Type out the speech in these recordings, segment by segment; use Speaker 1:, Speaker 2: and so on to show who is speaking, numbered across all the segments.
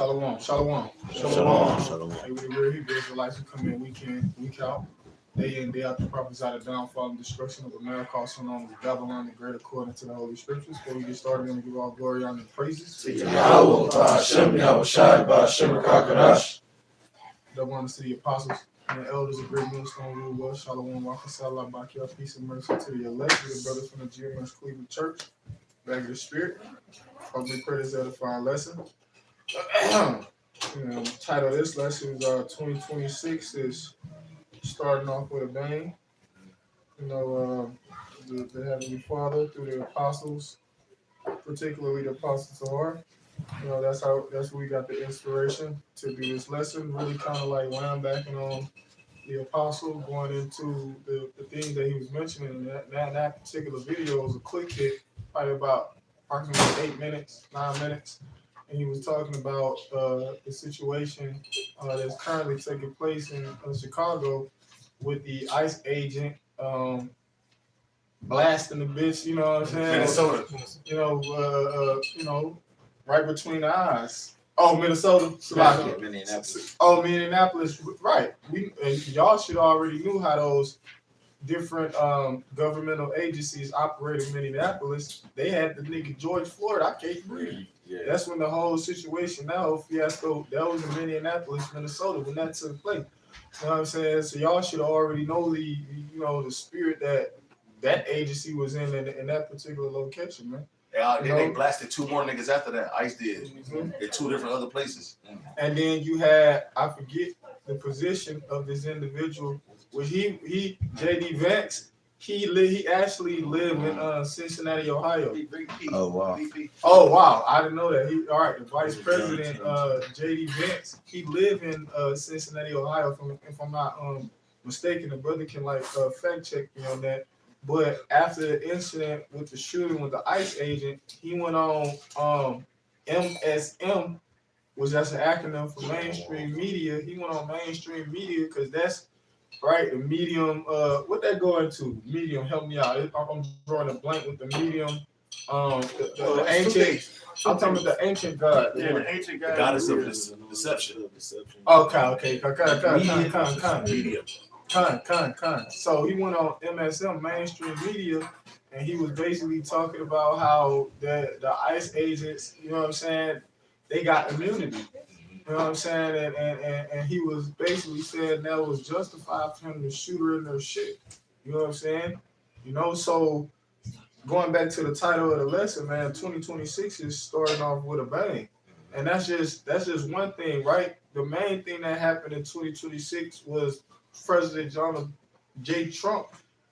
Speaker 1: Shalom. Shalom.
Speaker 2: Shalom. Shalom.
Speaker 1: Hey, we're Hebrew Israelites who come in week out, day in, day out to prophesy the downfall and destruction of America, also known as Babylon the Great, according to the Holy Scriptures. Before we get started, we're going to give all glory, honor, and praises
Speaker 2: to Yahweh, Ba'Hashem, Yahushai, Ba'Hashem, Kakadash.
Speaker 1: Double honors to the apostles and the elders of Great Millstone Rule Well. Shalom, Wakasala, Bakia, peace and mercy to the elect, to the brothers from the GMS Cleveland Church, back to the Spirit. Hope we pray this edifying lesson. Title of this lesson is 2026 is starting off with a bang. The Heavenly Father through the apostles, particularly the Apostle Tahar. That's where we got the inspiration to do this lesson. Really kind of like backing on the apostle, going into the things that he was mentioning. That particular video was a quick hit, probably about approximately 9 minutes. And he was talking about the situation that's currently taking place in Chicago with the ICE agent blasting the bitch, you know what I'm saying?
Speaker 3: Minnesota.
Speaker 1: Right between the eyes. Oh, Minnesota.
Speaker 2: Minneapolis.
Speaker 1: Oh, Minneapolis. Right. Y'all should already knew how those different governmental agencies operate in Minneapolis. They had the nigga George Floyd. I can't breathe. Yeah. That's when the whole situation, that whole fiasco, that was in Minneapolis, Minnesota, when that took place. You know what I'm saying? So y'all should already know the spirit that agency was in that particular location, man.
Speaker 3: They blasted 2 more niggas after that. ICE did in 2 different other places.
Speaker 1: And then you had, I forget the position of this individual, which he JD Vance. He actually lived in Cincinnati, Ohio.
Speaker 2: Oh wow!
Speaker 1: Oh wow! I didn't know that. The Vice President JD Vance. He lived in Cincinnati, Ohio. If I'm not mistaken, the brother can fact check me on that. But after the incident with the shooting with the ICE agent, he went on MSM, which that's an acronym for mainstream media. He went on mainstream media because that's right, the medium, what that go into? Medium, help me out. I'm drawing a blank with the medium. The ancient, I'm talking about the ancient god.
Speaker 3: Yeah, the ancient god. The goddess of deception.
Speaker 1: Okay.
Speaker 3: Medium.
Speaker 1: Con. So he went on MSM, mainstream media, and he was basically talking about how the ICE agents, you know what I'm saying, they got immunity. You know what I'm saying? And he was basically saying that was justified for him to shoot her in their shit. You know what I'm saying? So going back to the title of the lesson, man, 2026 is starting off with a bang. And that's just one thing, right? The main thing that happened in 2026 was President Donald J. Trump.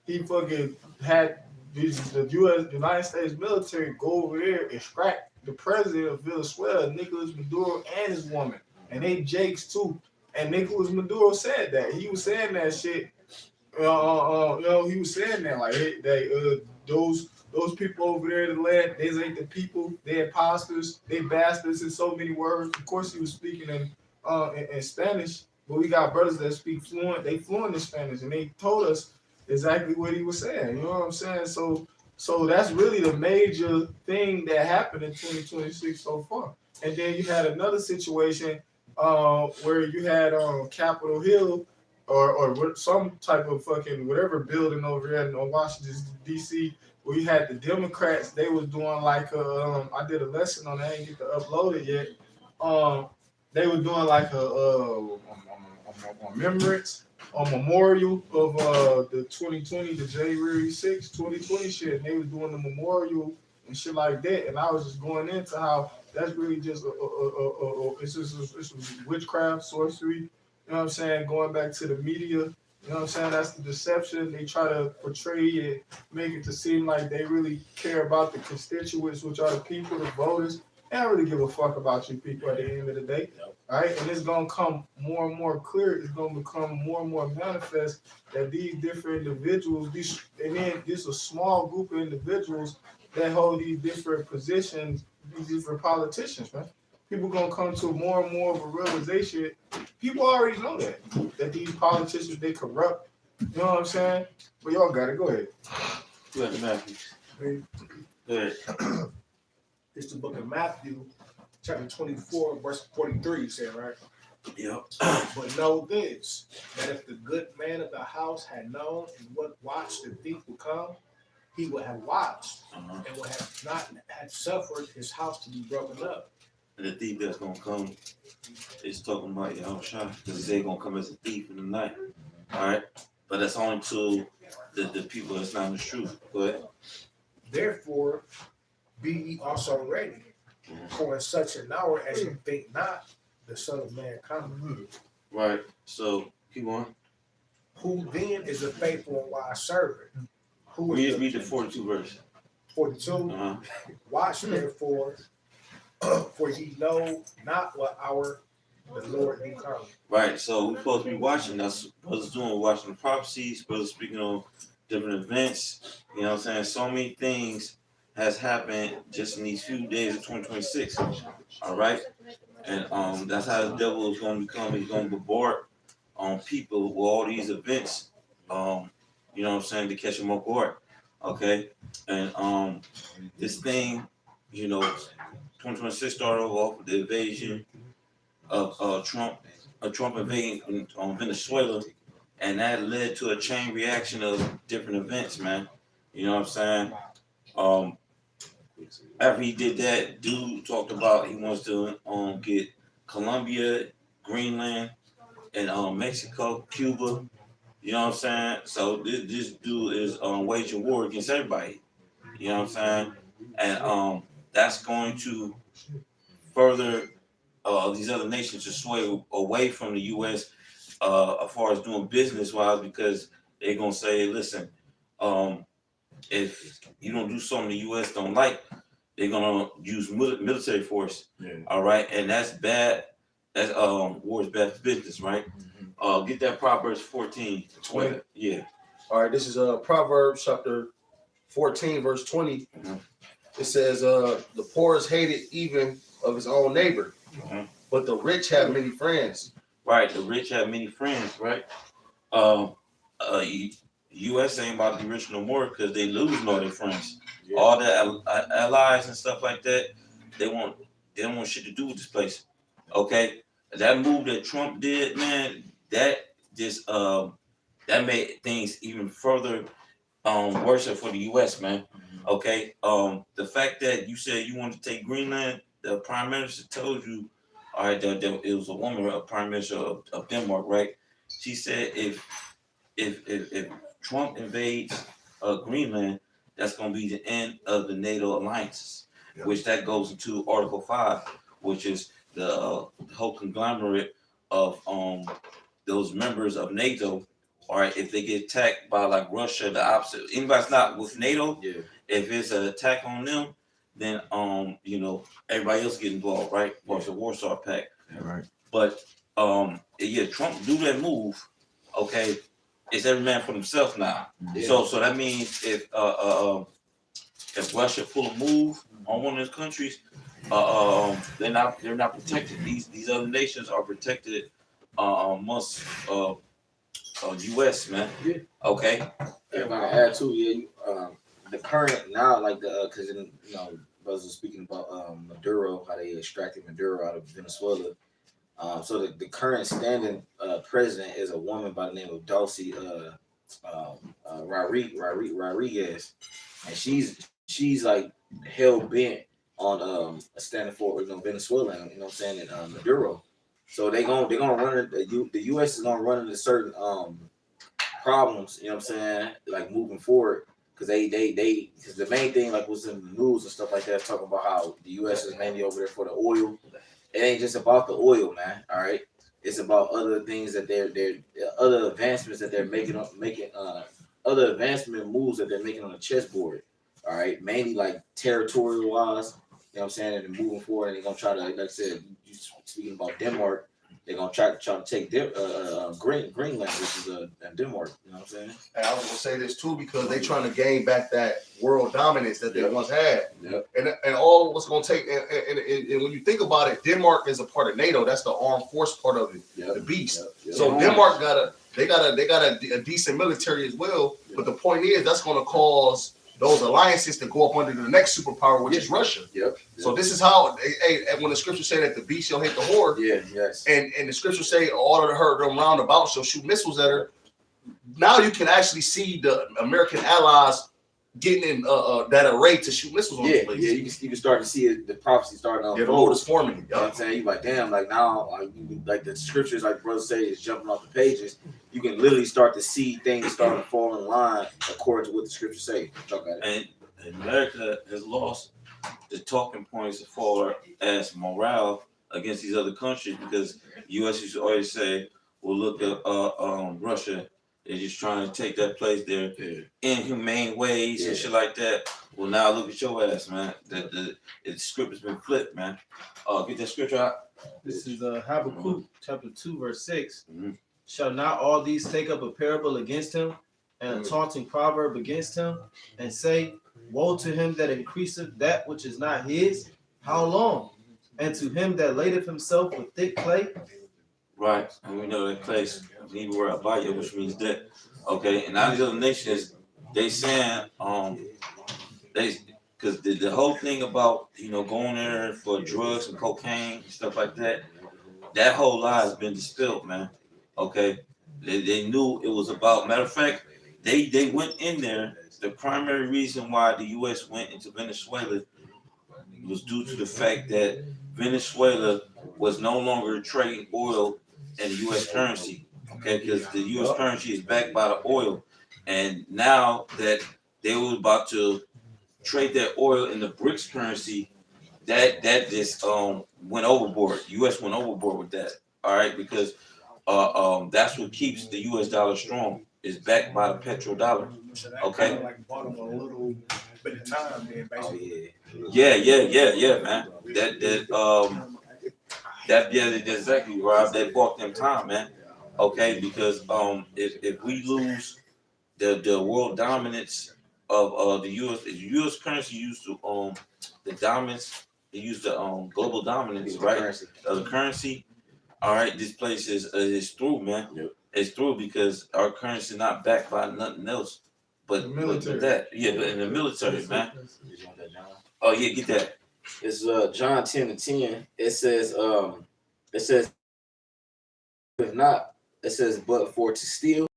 Speaker 1: He fucking had the United States military go over there and extract the president of Venezuela, Nicolas Maduro, and his woman. And they Jakes too. And Nicolas Maduro said that. He was saying that shit. He was saying that those people over there in the land, they ain't the people, they imposters, they bastards in so many words. Of course he was speaking in Spanish, but we got brothers that speak fluent, they fluent in Spanish, and they told us exactly what he was saying. You know what I'm saying? So that's really the major thing that happened in 2026 so far. And then you had another situation where you had Capitol Hill or some type of fucking whatever building over there in Washington, D.C., where you had the Democrats. They was doing I did a lesson on that. I didn't get to upload it yet. They were doing a remembrance, a memorial of the 2020, the January 6, 2020 shit. And they was doing the memorial and shit like that. And I was just going into how that's really just it's just witchcraft, sorcery. You know what I'm saying? Going back to the media, you know what I'm saying? That's the deception. They try to portray it, make it to seem like they really care about the constituents, which are the people, the voters. They don't really give a fuck about you people at the end of the day. All right? And it's going to come more and more clear. It's going to become more and more manifest that these different individuals, this is a small group of individuals that hold these different positions, these different politicians, man. People going to come to more and more of a realization. People already know that these politicians, they corrupt. You know what I'm saying? But y'all got it. Go ahead.
Speaker 4: Go ahead, Matthew. Go ahead.
Speaker 5: It's the book of Matthew,
Speaker 4: chapter 24, verse 43, you said, right?
Speaker 3: Yep.
Speaker 4: But know this, that if the good man of the house had known in what watch the thief would come, he would have watched
Speaker 3: Uh-huh.
Speaker 4: and would have not had suffered his house to be broken up.
Speaker 5: And the thief that's gonna come is talking about Yahushua, because they're gonna come as a thief in the night. All right, but that's only to the people that's not in the truth. Go ahead.
Speaker 4: Therefore, be ye also ready, for in such an hour as you think not, the Son of Man cometh.
Speaker 5: Right. So keep on.
Speaker 4: Who then is a faithful and wise servant? Who is
Speaker 5: Read the 42 verse.
Speaker 4: 42?
Speaker 5: Uh-huh.
Speaker 4: Watch therefore, for ye know not what hour the Lord be coming.
Speaker 5: Right. So we're supposed to be watching. That's brothers doing, watching the prophecies, brothers speaking on different events. You know what I'm saying? So many things has happened just in these few days of 2026. All right. And that's how the devil is going to become. He's going to bombard people with all these events. You know what I'm saying, to catch them off guard. Okay. And this thing, you know, 2026 started off with the invasion of Trump invading Venezuela, and that led to a chain reaction of different events, man. You know what I'm saying? After he did that, dude talked about he wants to get Colombia, Greenland, and Mexico, Cuba. You know what I'm saying? So this dude is waging war against everybody. You know what I'm saying? And that's going to further these other nations to sway away from the U.S. As far as doing business wise, because they're gonna say, listen, if you don't do something the U.S. don't like, they're gonna use military force.
Speaker 3: Yeah.
Speaker 5: All right, and that's bad. That's war is bad for business, right? Get that Proverbs 14.
Speaker 2: 20.
Speaker 5: Yeah.
Speaker 2: All right, this is Proverbs chapter 14, verse 20.
Speaker 5: Mhm.
Speaker 2: It says, the poor is hated even of his own neighbor,
Speaker 5: Mhm.
Speaker 2: but the rich have many friends.
Speaker 5: Right. The rich have many friends, right? U.S. ain't about to be rich no more because they losing all their friends.
Speaker 2: Yeah.
Speaker 5: All the allies and stuff like that, they don't want shit to do with this place. Okay, that move that Trump did, man, that just that made things even further worse for the U.S., man. Okay, the fact that you said you wanted to take Greenland, the prime minister told you, all right, that it was a woman, a prime minister of Denmark, right? She said if Trump invades Greenland, that's going to be the end of the NATO alliances,
Speaker 3: Yep.
Speaker 5: which that goes into Article 5, which is the whole conglomerate of those members of NATO. All right, if they get attacked by like Russia, the opposite, anybody's not with NATO,
Speaker 2: Yeah.
Speaker 5: if it's an attack on them, then you know, everybody else get involved, right? Or it's a Warsaw Pact.
Speaker 3: Yeah, right.
Speaker 5: But yeah, Trump do that move, okay, it's every man for himself now.
Speaker 2: Yeah.
Speaker 5: So that means if Russia pull a move on one of those countries, they're not protected. These other nations are protected amongst US, man.
Speaker 2: Yeah.
Speaker 5: Okay.
Speaker 6: If I can add too, yeah, the current now, like because you know, brothers are speaking about Maduro, how they extracted Maduro out of Venezuela. So the current standing president is a woman by the name of Dulce Rodriguez, and she's like hell bent on standing for Venezuela, you know what I'm saying, and Maduro. So they're gonna run it. The U.S. is gonna run into certain problems, you know what I'm saying, like moving forward, because because the main thing, like what's in the news and stuff like that, is talking about how the U.S. is mainly over there for the oil. It ain't just about the oil, man. All right, it's about other things that they're other advancements that they're making other advancement moves that they're making on the chessboard. All right, mainly like territorial wise. You know what I'm saying? And they're moving forward, and they're gonna try to, like I said, you speaking about Denmark, they're gonna try to take Greenland, which is Denmark. You know what I'm saying?
Speaker 2: And I was gonna say this too because they trying to gain back that world dominance that they once had.
Speaker 6: Yep.
Speaker 2: And all what's gonna take and when you think about it, Denmark is a part of NATO. That's the armed force part of it,
Speaker 6: Yep.
Speaker 2: the beast.
Speaker 6: Yep.
Speaker 2: So Denmark they got a decent military as well. But the point is that's gonna cause those alliances to go up under the next superpower, which is Russia.
Speaker 6: Yep.
Speaker 2: So this is how, when the scriptures say that the beast shall hate the whore,
Speaker 6: Yeah. Yes.
Speaker 2: and the scriptures say all of her them roundabout shall shoot missiles at her. Now you can actually see the American allies getting in that array to shoot missiles on
Speaker 6: Yeah.
Speaker 2: the place.
Speaker 6: Yeah. You can start to see it, the prophecy starting to
Speaker 2: Yeah, the
Speaker 6: unfold.
Speaker 2: Lord is forming.
Speaker 6: You know what I'm saying? You like, damn, like now, like the scriptures, like brother say, is jumping off the pages. You can literally start to see things start to fall in line according to what the scriptures say. Talk about it.
Speaker 5: And America has lost the talking points as far as morale against these other countries because U.S. used to always say, "Well, look at Russia. They're just trying to take that place. They're inhumane ways and shit like that." Well, now look at your ass, man. The script has been flipped, man. Get that scripture out.
Speaker 7: This is Habakkuk chapter 2, verse 6.
Speaker 5: Mhm.
Speaker 7: Shall not all these take up a parable against him, and a taunting proverb against him, and say, woe to him that increaseth that which is not his? How long? And to him that ladeth himself with thick clay?
Speaker 5: Right, and we know that place, Hebrew word abaya, which means death. Okay, and now these other nations, they saying, they, because the whole thing about going there for drugs and cocaine and stuff like that, that whole lie has been dispelled, man. Okay, they knew it was about. Matter of fact, they went in there. The primary reason why the U.S. went into Venezuela was due to the fact that Venezuela was no longer trading oil in U.S. currency. Okay, because the U.S. currency is backed by the oil, and now that they were about to trade that oil in the BRICS currency, that just went overboard. U.S. went overboard with that. All right, because that's what keeps the U.S. dollar strong. Is backed by the petrodollar.
Speaker 4: So that
Speaker 5: Okay.
Speaker 4: kinda like bought them a little bit of time then,
Speaker 6: Oh
Speaker 4: basically.
Speaker 5: Yeah, man. That's exactly, Rob. That bought them time, man. Okay, because if we lose the world dominance of the U.S. currency used to the dominance, they used the global dominance, right? Of the currency. All right, this place is through, man.
Speaker 6: Yep.
Speaker 5: It's through because our currency not backed by nothing else but
Speaker 1: The military.
Speaker 5: that. Yeah, but in the military, man. Oh yeah, get that.
Speaker 6: It's John 10:10. It says if not, it says, but for to steal,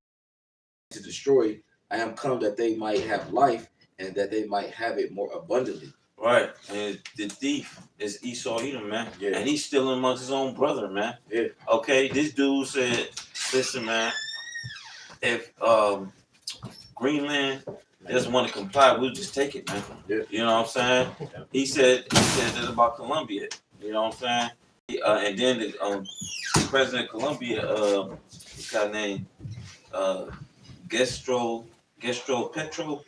Speaker 6: to destroy, I am come that they might have life and that they might have it more abundantly.
Speaker 5: Right, and the thief is Esau Edom, man.
Speaker 6: Yeah.
Speaker 5: And he's still amongst his own brother, man.
Speaker 6: Yeah.
Speaker 5: Okay, this dude said, listen, man, if Greenland doesn't want to comply, we'll just take it, man.
Speaker 6: Yeah.
Speaker 5: You know what I'm saying? He said that about Colombia. You know what I'm saying? And then the president of Colombia, this guy named Gestro Petro.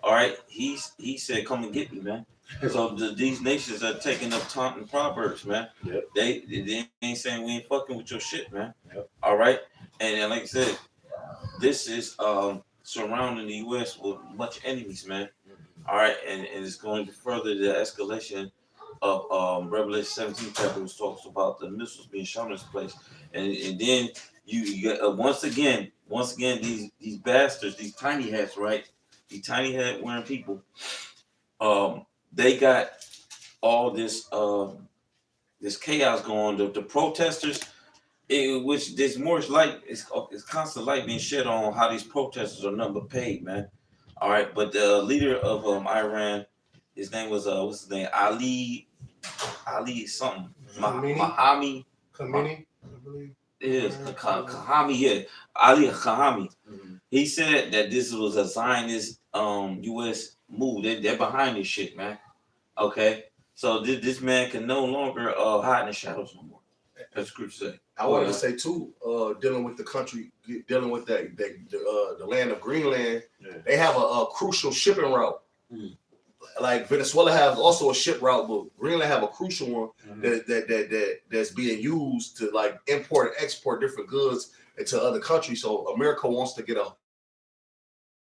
Speaker 5: All right, he said, "Come and get me, man." So these nations are taking up taunting proverbs, man.
Speaker 6: Yep.
Speaker 5: They ain't saying we ain't fucking with your shit, man.
Speaker 6: Yep.
Speaker 5: All right, and like I said, this is surrounding the U.S. with much enemies, man. All right, and it's going to further the escalation of Revelation 17 chapter, which talks about the missiles being shown in this place, and then you get once again these bastards, these tiny hats, right? These tiny hat wearing people, they got all this this chaos going. The protesters, which there's more light, it's constant light being shed on how these protesters are nothing but paid, man. All right, but the leader of Iran, his name was what's his name? Ali something. Mahami.
Speaker 4: Khamenei, I believe.
Speaker 5: It is Khamenei, yeah. Ali Khamenei. He said that this was a Zionist U.S. move. They're behind this shit, man. Okay, so this man can no longer hide in the shadows no more. That's scripture say.
Speaker 2: I wanted to say too, dealing with the country, dealing with the land of Greenland, they have a crucial shipping route. Like Venezuela has also a ship route, but Greenland have a crucial one that's being used to like import and export different goods into other countries. So America wants to get a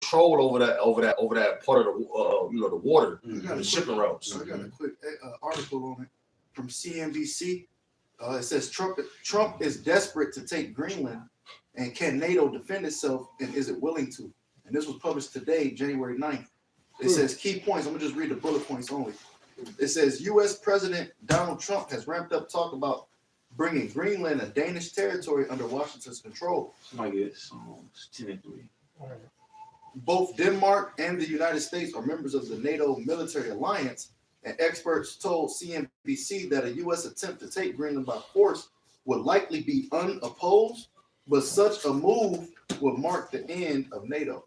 Speaker 2: control over that part of the the water, the shipping routes.
Speaker 8: I got a quick article on it from CNBC. It says Trump is desperate to take Greenland, and can NATO defend itself, and is it willing to? And this was published today, January 9th. It says key points. I'm gonna just read the bullet points only. It says U.S. President Donald Trump has ramped up talk about bringing Greenland and Danish territory under Washington's control.
Speaker 5: Somebody get songs 10 and 3.
Speaker 8: Both Denmark and the United States are members of the NATO military alliance, and experts told CNBC that a U.S. attempt to take Greenland by force would likely be unopposed, but such a move would mark the end of NATO.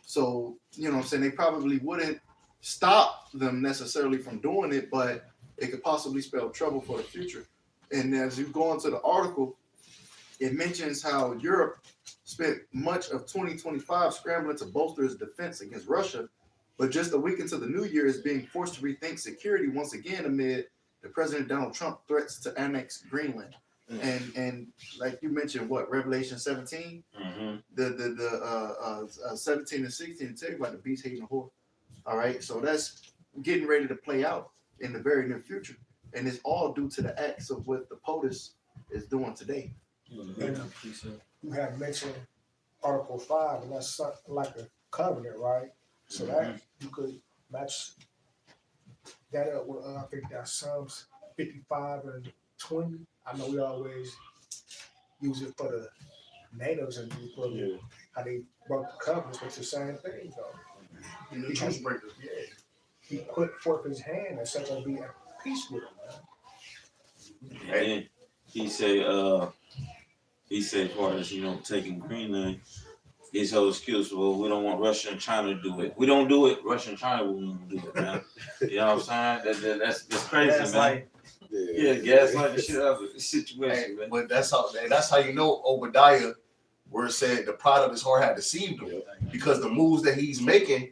Speaker 8: So, you know what I'm saying, they probably wouldn't stop them necessarily from doing it, but it could possibly spell trouble for the future. And as you go into the article, it mentions how Europe spent much of 2025 scrambling to bolster its defense against Russia, but just a week into the new year is being forced to rethink security once again amid the President Donald Trump threats to annex Greenland. And like you mentioned, what, Revelation 17? The 17 and 16 tell you about the beast hating the whore. All right, so that's getting ready to play out in the very near future, and it's all due to the acts of what the POTUS is doing today.
Speaker 4: And you have mentioned Article 5, and that's something like a covenant, right? So that you could match that up with, I think that's Psalms 55 and 20. I know we always use it for the natives and for how they broke the covenants, but it's the same thing, though. He put forth his hand and said, "I'll be at peace with him, man."
Speaker 5: And he say, as far as, you know, taking Greenland, his whole excuse, well, we don't want Russia and China to do it. We don't do it, Russia and China won't do it, man. You know what I'm saying? That's crazy, man. Yeah, gaslight the shit out of the situation, man.
Speaker 2: But that's how you know Obadiah, where it said the pride of his heart had deceived him, because the moves that he's making,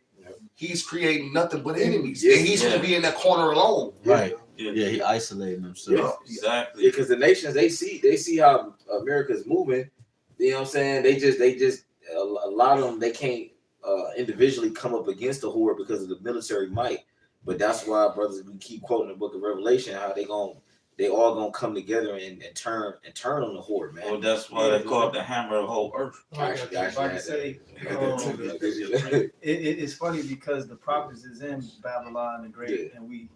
Speaker 2: he's creating nothing but enemies, and he's gonna be in that corner alone.
Speaker 6: Right.
Speaker 5: Yeah,
Speaker 6: he isolating himself.
Speaker 5: Exactly.
Speaker 6: Because the nations they see how America's moving. You know what I'm saying? They just a lot of them they can't individually come up against the horde because of the military might. But that's why, brothers, we keep quoting the book of Revelation, how they all gonna come together and turn on the horde, man.
Speaker 5: Well, that's why they call it the hammer of the whole earth.
Speaker 7: If I can say, it's funny because the prophets is in Babylon the Great, and we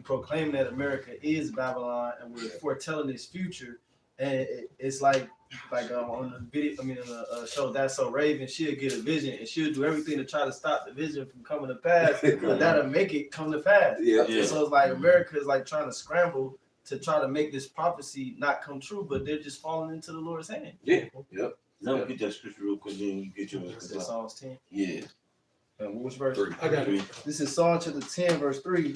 Speaker 7: proclaim that America is Babylon, and we're foretelling its future. And it's like on the video, on the show That's So Raven, she'll get a vision and she'll do everything to try to stop the vision from coming to pass, but that'll make it come to pass. So it's like America is like trying to scramble to try to make this prophecy not come true, but they're just falling into the Lord's hand.
Speaker 5: Let me get that scripture real quick, then you get yours.
Speaker 7: Is it Psalms 10?
Speaker 5: Yeah.
Speaker 7: Which verse?
Speaker 5: 3.
Speaker 7: I got it. This is Psalm chapter 10, verse 3.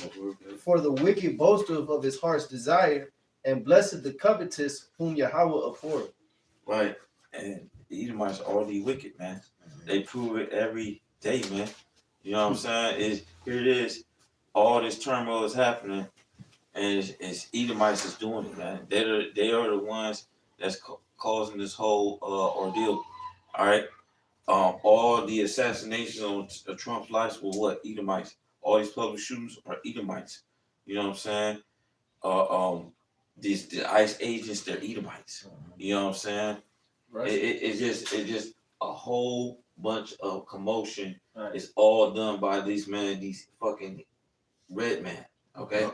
Speaker 7: For the wicked boasteth of his heart's desire, and blessed the covetous whom Yahweh abhorreth.
Speaker 5: Right. And the Edomites are already wicked, man. They prove it every day, man. You know what I'm saying? Here it is. All this turmoil is happening, and it's Edomites is doing it, man. They are the ones that's causing this whole ordeal. All right. All the assassinations on Trump's lives were what? Edomites. All these public shootings are Edomites. You know what I'm saying? The ICE agents, they're Edomites. You know what I'm saying? Right. It's just a whole bunch of commotion. Right. It's all done by these fucking red men. Okay.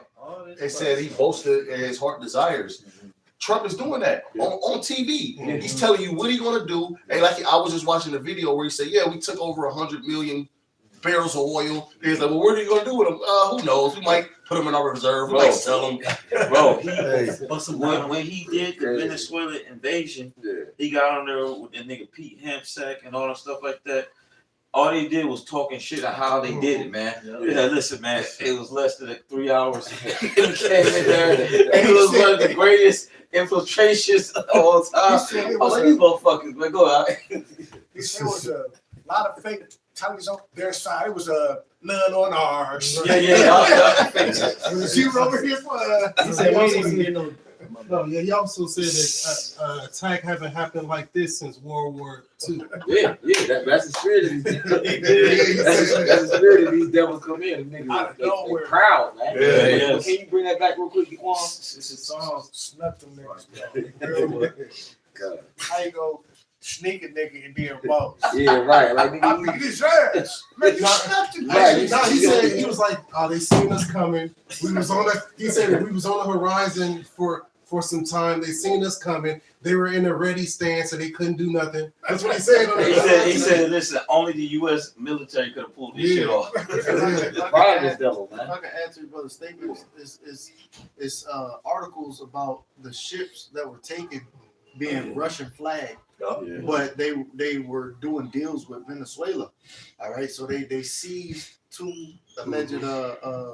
Speaker 2: They said he boasted in his heart desires. Trump is doing that on TV. He's telling you what he's gonna do. And like I was just watching the video where he said, "Yeah, we took over 100 million barrels of oil." He's like, "Well, what are you gonna do with them? Who knows? We might put them in our reserve. We might sell them."
Speaker 5: Bro, when he did the Venezuela invasion, he got on there with the nigga Pete Hegseth and all that stuff like that. All they did was talking shit on how they did it, man. Yeah, listen, man, it was less than 3 hours. He came in there, and it was one of the greatest infiltrations of all time. I was like, these motherfuckers, man, go out.
Speaker 4: He said it was a lot of fake tallies on their side. It was none on ours.
Speaker 5: Yeah.
Speaker 4: It was 0 over here for
Speaker 7: He said, we didn't even get no.
Speaker 9: No, yeah, he also said that attack haven't happened like this since World War II.
Speaker 6: That's the spirit of these. That's the spirit of these devils come in. Niggas, they proud, man.
Speaker 2: Yeah.
Speaker 6: Can you bring that back real quick, Quan?
Speaker 4: This is song snuck them niggas. How you go sneaking nigga and being boss.
Speaker 6: Yeah, right. Like
Speaker 1: I
Speaker 6: nigga,
Speaker 1: beat his ass. Man, you snapped him.
Speaker 6: Right.
Speaker 9: No, he said he was like, they seen us coming. We was on the. He said that we was on the horizon for some time. They seen us coming. They were in a ready stance, and they couldn't do nothing. That's what he said.
Speaker 5: He said, listen, only the U.S. military could have pulled this shit off.
Speaker 6: fire this devil,
Speaker 8: If
Speaker 6: man.
Speaker 8: I can answer your brother's statement, is articles about the ships that were taken being Russian flagged,
Speaker 2: Yeah.
Speaker 8: but they were doing deals with Venezuela. All right, so they seized two alleged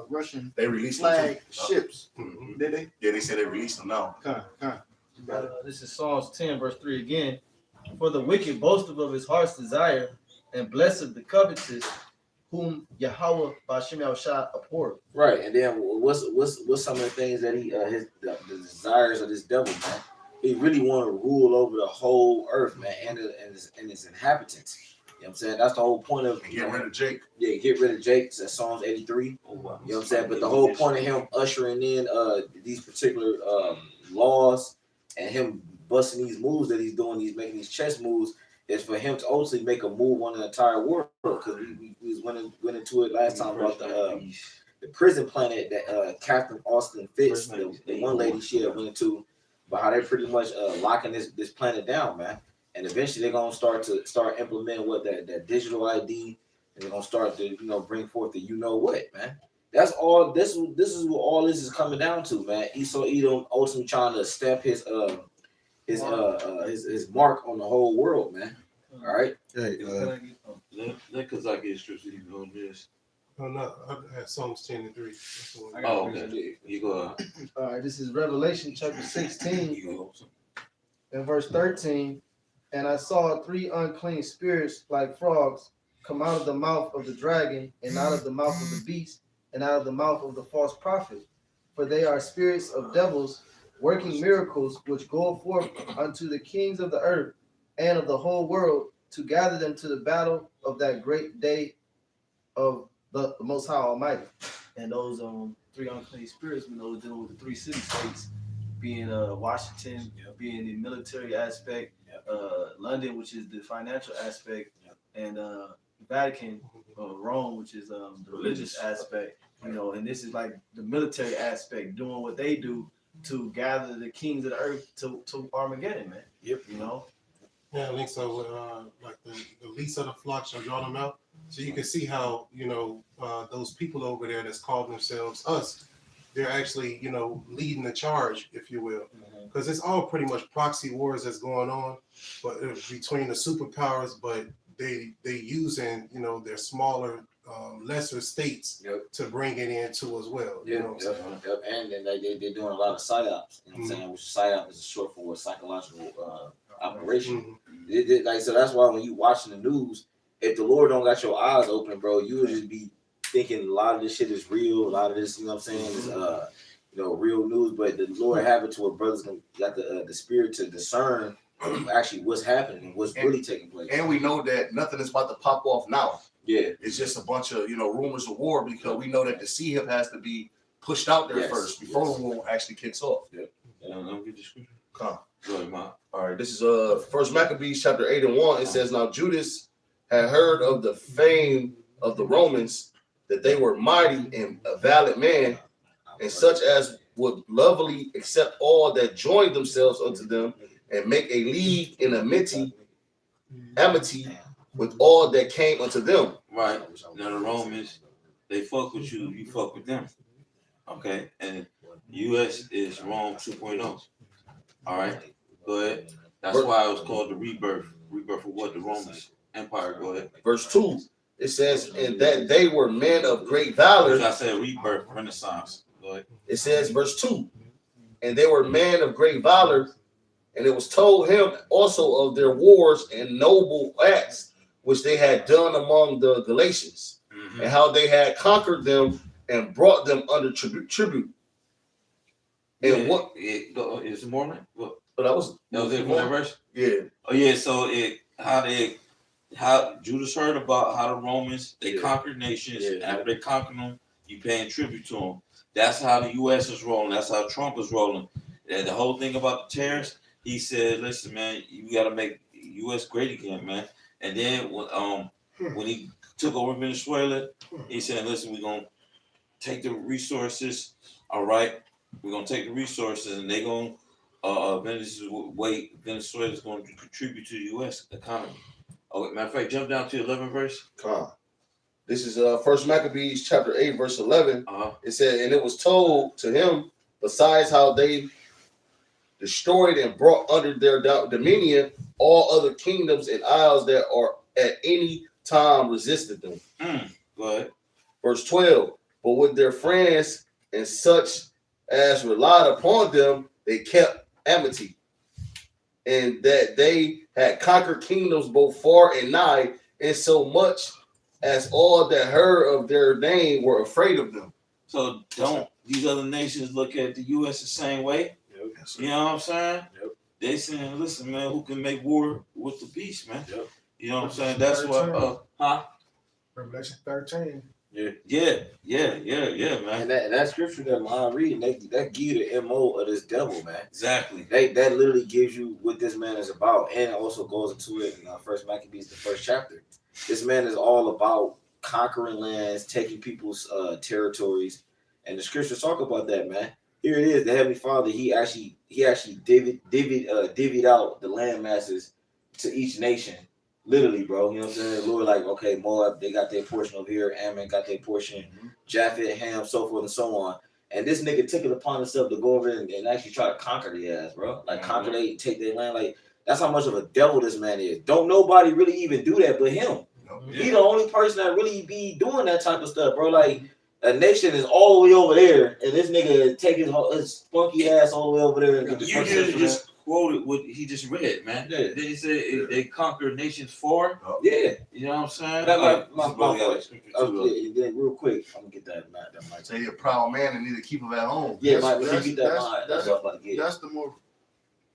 Speaker 8: Russian
Speaker 2: They released them
Speaker 8: flag
Speaker 2: too.
Speaker 8: ships.
Speaker 9: Mhm.
Speaker 8: Did they?
Speaker 2: Yeah, they said they released them now.
Speaker 7: This is Psalms 10, verse 3 again. For the wicked boasteth of his heart's desire, and blessed the covetous, whom Yahweh Ba'Shem Yahushua abhorreth.
Speaker 6: Right, and then what's some of the things that he the desires of this devil, man? He really want to rule over the whole earth, man, and its inhabitants. You know what I'm saying? That's the whole point of
Speaker 2: And get rid of Jake.
Speaker 6: Yeah, get rid of Jake. That's Psalms 83. You know what I'm saying? But the whole point of him ushering in these particular laws and him busting these moves that he's doing, he's making these chess moves, is for him to ultimately make a move on the entire world. Because we went into it last time about the prison planet that Catherine Austin Fitz, the one lady she had went into, but how they're pretty much locking this planet down, man. And eventually they're gonna start implementing what that digital ID, and they're gonna start to bring forth the what, man. That's all. This is what all this is coming down to, man. Esau Edom ultimately trying to step his mark on the whole world, man. All right.
Speaker 9: Hey,
Speaker 5: Let Kazaki get strips on this.
Speaker 9: no, I had Psalms 10 and 3. That's the one.
Speaker 5: Oh, okay. You go.
Speaker 7: All right, this is Revelation chapter 16
Speaker 5: You go.
Speaker 7: and verse 13. And I saw 3 unclean spirits like frogs come out of the mouth of the dragon, and out of the mouth of the beast, and out of the mouth of the false prophet. For they are spirits of devils, working miracles, which go forth unto the kings of the earth and of the whole world, to gather them to the battle of that great day of the Most High Almighty. And those 3 unclean spirits, we know, dealing with the 3 city states, being Washington, being the military aspect, London, which is the financial aspect, and Vatican, Rome, which is the religious aspect. And this is like the military aspect, doing what they do to gather the kings of the earth to Armageddon, man.
Speaker 6: Yep.
Speaker 9: Yeah, I think so. Like the least of the flock shall draw them out. So you can see how those people over there that's called themselves us, they're actually leading the charge, if you will, because it's all pretty much proxy wars that's going on, but between the superpowers, but they using their smaller, lesser states to bring it into as well. You know what I'm saying?
Speaker 6: And then they're doing a lot of psyops. You know what I'm saying? Which psyop is short for psychological operation. So that's why when you watching the news, if the Lord don't got your eyes open, bro, you would just be thinking a lot of this shit is real. A lot of this, is real news. But the Lord have it to where brothers got the spirit to discern actually what's happening and what's really taking place.
Speaker 2: And we know that nothing is about to pop off now.
Speaker 6: Yeah,
Speaker 2: it's just a bunch of rumors of war, because we know that the sea hip has to be pushed out there first before the war actually kicks off.
Speaker 5: Let me get the scripture.
Speaker 2: Come.
Speaker 5: Go ahead, Ma.
Speaker 2: All right, this is First Maccabees chapter 8 and 1. It says, now Judas had heard of the fame of the Romans, that they were mighty and a valiant man, and such as would lovingly accept all that joined themselves unto them, and make a league in amity with all that came unto them.
Speaker 5: Right. Now the Romans, they fuck with you, you fuck with them. Okay. And US is Rome 2.0. All right. Go ahead. That's why it was called the rebirth. Rebirth of what? The Romans Empire. Go ahead.
Speaker 2: Verse 2. It says, and that they were men of great valor.
Speaker 5: I said rebirth, Renaissance. Go ahead.
Speaker 2: It says, verse 2. And they were men of great valor, and it was told him also of their wars and noble acts which they had done among the Galatians, and how they had conquered them and brought them under tribute. And what
Speaker 5: is it more than what?
Speaker 2: But that was
Speaker 5: it from that verse?
Speaker 2: Yeah.
Speaker 5: Oh yeah. So how Judas heard about how the Romans they conquered nations. After they conquered them, you paying tribute to them. That's how the U.S. is rolling. That's how Trump is rolling. And the whole thing about the tariffs, he said, "Listen, man, you got to make U.S. great again, man. And then when he took over Venezuela, he said, "Listen, we're gonna take the resources. All right, we're gonna take the resources, and they're gonna Venezuela's going to contribute to the U.S. economy." Oh, matter of fact, jump down to 11 verse.
Speaker 2: This is First Maccabees chapter 8 verse 11.
Speaker 5: Uh-huh.
Speaker 2: It said, and it was told to him, besides how they destroyed and brought under their dominion all other kingdoms and isles that are at any time resisted them.
Speaker 5: Go ahead.
Speaker 2: Verse 12. But with their friends and such as relied upon them, they kept amity, and that they had conquered kingdoms both far and nigh, and so much as all that heard of their name were afraid of them.
Speaker 5: So don't these other nations look at the U.S. the same way?
Speaker 2: Yes,
Speaker 5: You know what I'm saying?
Speaker 2: Yep.
Speaker 5: They saying, listen, man, who can make war with the beast, man?
Speaker 2: Yep.
Speaker 5: You know what I'm saying? That's what
Speaker 4: Revelation 13.
Speaker 5: Yeah, man.
Speaker 6: And that scripture that I'm reading, that give you the MO of this devil, man.
Speaker 5: Exactly.
Speaker 6: That literally gives you what this man is about, and it also goes into it in First Maccabees, the first chapter. This man is all about conquering lands, taking people's territories, and the scriptures talk about that, man. Here it is, the Heavenly Father. He actually divvied out the land masses to each nation. Literally, bro. You know what I'm saying? Lord, like, okay, Moab, they got their portion over here. Ammon got their portion. Japheth, Ham, so forth and so on. And this nigga took it upon himself to go over and actually try to conquer the ass, bro. Like, conquer they, take their land. Like, that's how much of a devil this man is. Don't nobody really even do that but him. He the only person that really be doing that type of stuff, bro. Like, a nation is all the way over there, and this nigga take his spunky ass all the way over there and get the
Speaker 5: You just quoted what he just read, man.
Speaker 6: Yeah.
Speaker 5: Did he say they conquered nations for?
Speaker 6: Yeah.
Speaker 5: You know what I'm saying?
Speaker 6: Then real quick, I'm gonna get that mic.
Speaker 2: Say you're a proud man and need to keep him at home.
Speaker 6: Yeah,
Speaker 8: That's-
Speaker 6: Mike,
Speaker 8: that's-
Speaker 6: get that
Speaker 8: that's-
Speaker 6: mic. That's what I'm about to get.
Speaker 8: That's the more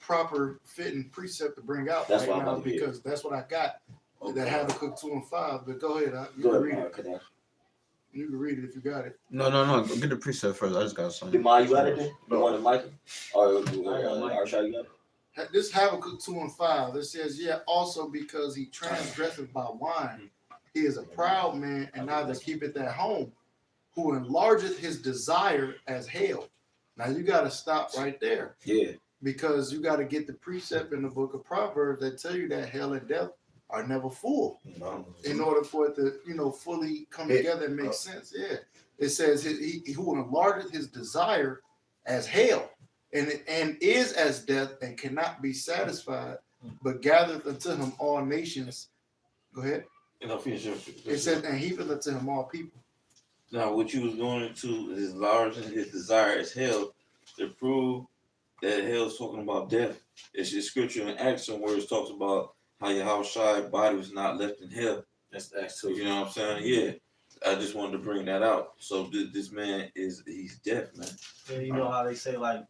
Speaker 8: proper fitting precept to bring out
Speaker 6: That's
Speaker 8: right
Speaker 6: what I'm
Speaker 8: now
Speaker 6: about to get.
Speaker 8: because that's what I got. That Habakkuk 2 and 5. But go ahead, you
Speaker 6: Go
Speaker 8: can
Speaker 6: ahead,
Speaker 8: read
Speaker 6: Mark,
Speaker 8: it. You can read it if you got it.
Speaker 10: No. Get the precept first. I just got something.
Speaker 6: Demar, you got it there? The one to Michael? Or
Speaker 7: Mike.
Speaker 6: Arshad, you got it?
Speaker 8: This Habakkuk 2 and 5. It says, yeah, also because he transgresseth by wine, he is a proud man and neither keepeth at home, who enlargeth his desire as hell. Now you got to stop right there.
Speaker 6: Yeah.
Speaker 8: Because you got to get the precept in the book of Proverbs that tell you that hell and death are never full. In order for it to, fully come together and make sense. Yeah. It says he who enlargeth his desire as hell and is as death and cannot be satisfied, but gathereth unto him all nations. Go ahead. It says, and heapeth unto him all people.
Speaker 5: Now, what you was going into is large and his desire is hell to prove that hell is talking about death. It's the scripture in Acts where it talks about how Yahushua's body was not left in hell.
Speaker 6: That's Acts 2.
Speaker 5: You know what I'm saying? Yeah. I just wanted to bring that out. So this man he's deaf, man.
Speaker 7: And you know how they say like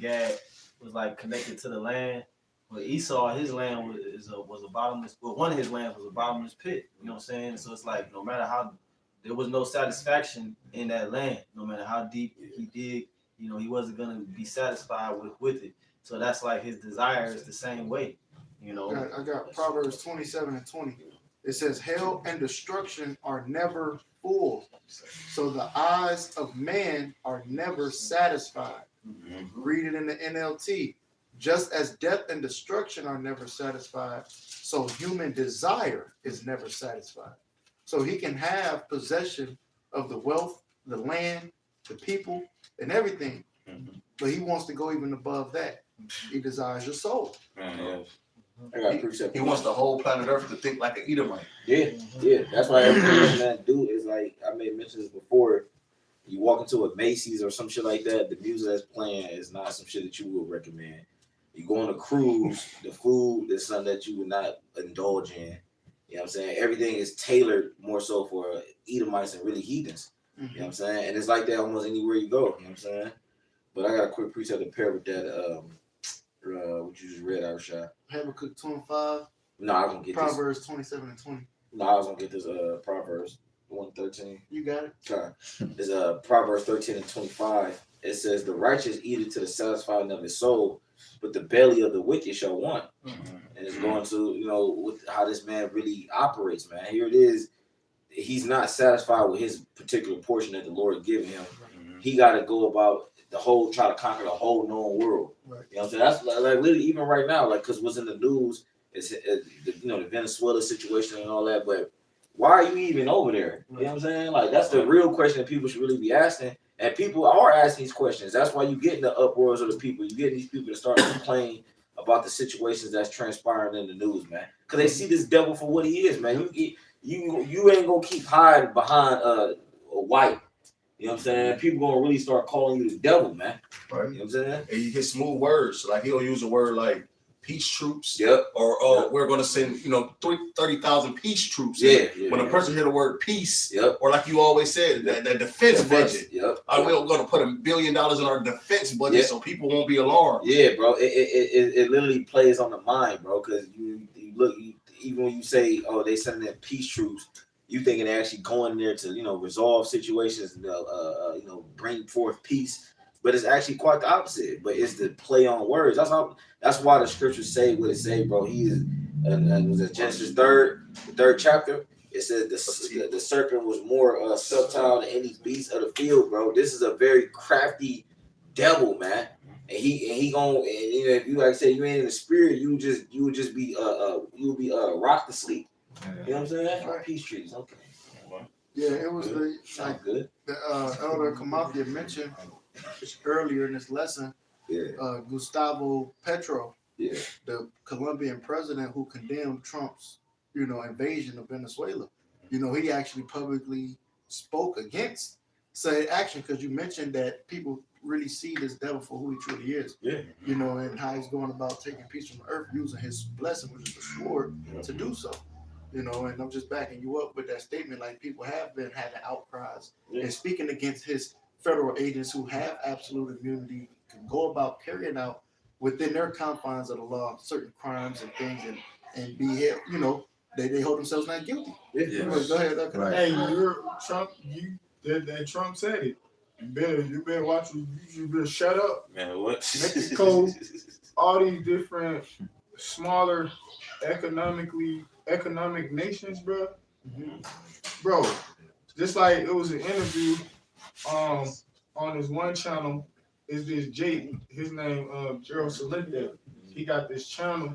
Speaker 7: Gad was like connected to the land. Well, Esau, his land was a bottomless. Well, one of his lands was a bottomless pit. You know what I'm saying? So it's like no matter how there was no satisfaction in that land, no matter how deep he dig, he wasn't gonna be satisfied with it. So that's like his desire is the same way.
Speaker 8: I got Proverbs 27 and 20. It says, hell and destruction are never full. So the eyes of man are never satisfied. Read it in the NLT. Just as death and destruction are never satisfied, so human desire is never satisfied. So he can have possession of the wealth, the land, the people, and everything. But he wants to go even above that. He desires your soul.
Speaker 6: I got a precept.
Speaker 2: He wants the whole planet Earth to think like an Edomite.
Speaker 6: Yeah. That's why everything that do is like I made mention this before. You walk into a Macy's or some shit like that, the music that's playing is not some shit that you would recommend. You go on a cruise, the food is something that you would not indulge in. You know what I'm saying? Everything is tailored more so for Edomites and really heathens. You know what I'm saying? And it's like that almost anywhere you go. You know what I'm saying? But I got a quick precept to pair with that. What you just read, Arshad.
Speaker 8: Habakkuk 2 and 5.
Speaker 6: No, I was gonna get
Speaker 8: Proverbs 27 and 20.
Speaker 6: No, I was gonna get this Proverbs 1:13.
Speaker 8: You got it.
Speaker 6: Okay. It's Proverbs 13 and 25. it says the righteous eat it to the satisfying of his soul, but the belly of the wicked shall want. And it's going to, with how this man really operates, man. Here it is. He's not satisfied with his particular portion that the Lord given him. He got to go about try to conquer the whole known world.
Speaker 4: Right.
Speaker 6: You know what I'm saying? That's like literally even right now, like, because what's in the news is the Venezuela situation and all that. But why are you even over there? You know what I'm saying? Like, that's the real question that people should really be asking. And people are asking these questions. That's why you get in the uproars of the people. You get these people to start complaining about the situations that's transpiring in the news, man. Because they see this devil for what he is, man. You ain't gonna keep hiding behind a white. You know what I'm saying? People gonna really start calling you the devil, man.
Speaker 2: Right.
Speaker 6: You know what I'm saying?
Speaker 2: And you get smooth words. Like he'll use a word like peace troops.
Speaker 6: Yep.
Speaker 2: Or we're gonna send 30,000 peace troops.
Speaker 6: Yeah.
Speaker 2: When a person hear the word peace,
Speaker 6: yep.
Speaker 2: Or like you always said, that defense budget.
Speaker 6: Yep.
Speaker 2: We're gonna put $1 billion in our defense budget so people won't be alarmed.
Speaker 6: Yeah, bro. It literally plays on the mind, bro. Because you look, even when you say, oh, they sending in peace troops, you thinking they're actually going there to resolve situations, bring forth peace. But it's actually quite the opposite. But it's the play on words. That's why the scriptures say what it say, bro. He is, was it Genesis the third chapter? It said the serpent was more subtle than any beast of the field, bro. This is a very crafty devil, man. And he gonna, and if you like I said, you ain't in the spirit, you would just be rocked to sleep. You know what I'm saying? Right. Peace trees, okay.
Speaker 8: Yeah, it was
Speaker 6: good. Sounds good.
Speaker 8: The Elder Kamathia mentioned earlier in this lesson.
Speaker 6: Yeah.
Speaker 8: Gustavo Petro,
Speaker 6: yeah,
Speaker 8: the Colombian president who condemned Trump's invasion of Venezuela. He actually publicly spoke against said action because you mentioned that people really see this devil for who he truly is.
Speaker 6: Yeah.
Speaker 8: And how he's going about taking peace from the earth using his blessing, which is the sword, to do so. And I'm just backing you up with that statement. Like, people have been having outcries and speaking against his federal agents who have absolute immunity, can go about carrying out within their confines of the law certain crimes and things and be held, they hold themselves not guilty.
Speaker 6: Yeah.
Speaker 8: Go ahead.
Speaker 10: Right.
Speaker 1: Hey, you're Trump. That Trump said it. You better watch. You better shut up.
Speaker 5: Man, what?
Speaker 1: Mexico, all these different smaller economic nations, bro. Bro, just like it was an interview on this one channel. Is this Jake? His name Gerald Salente. He got this channel,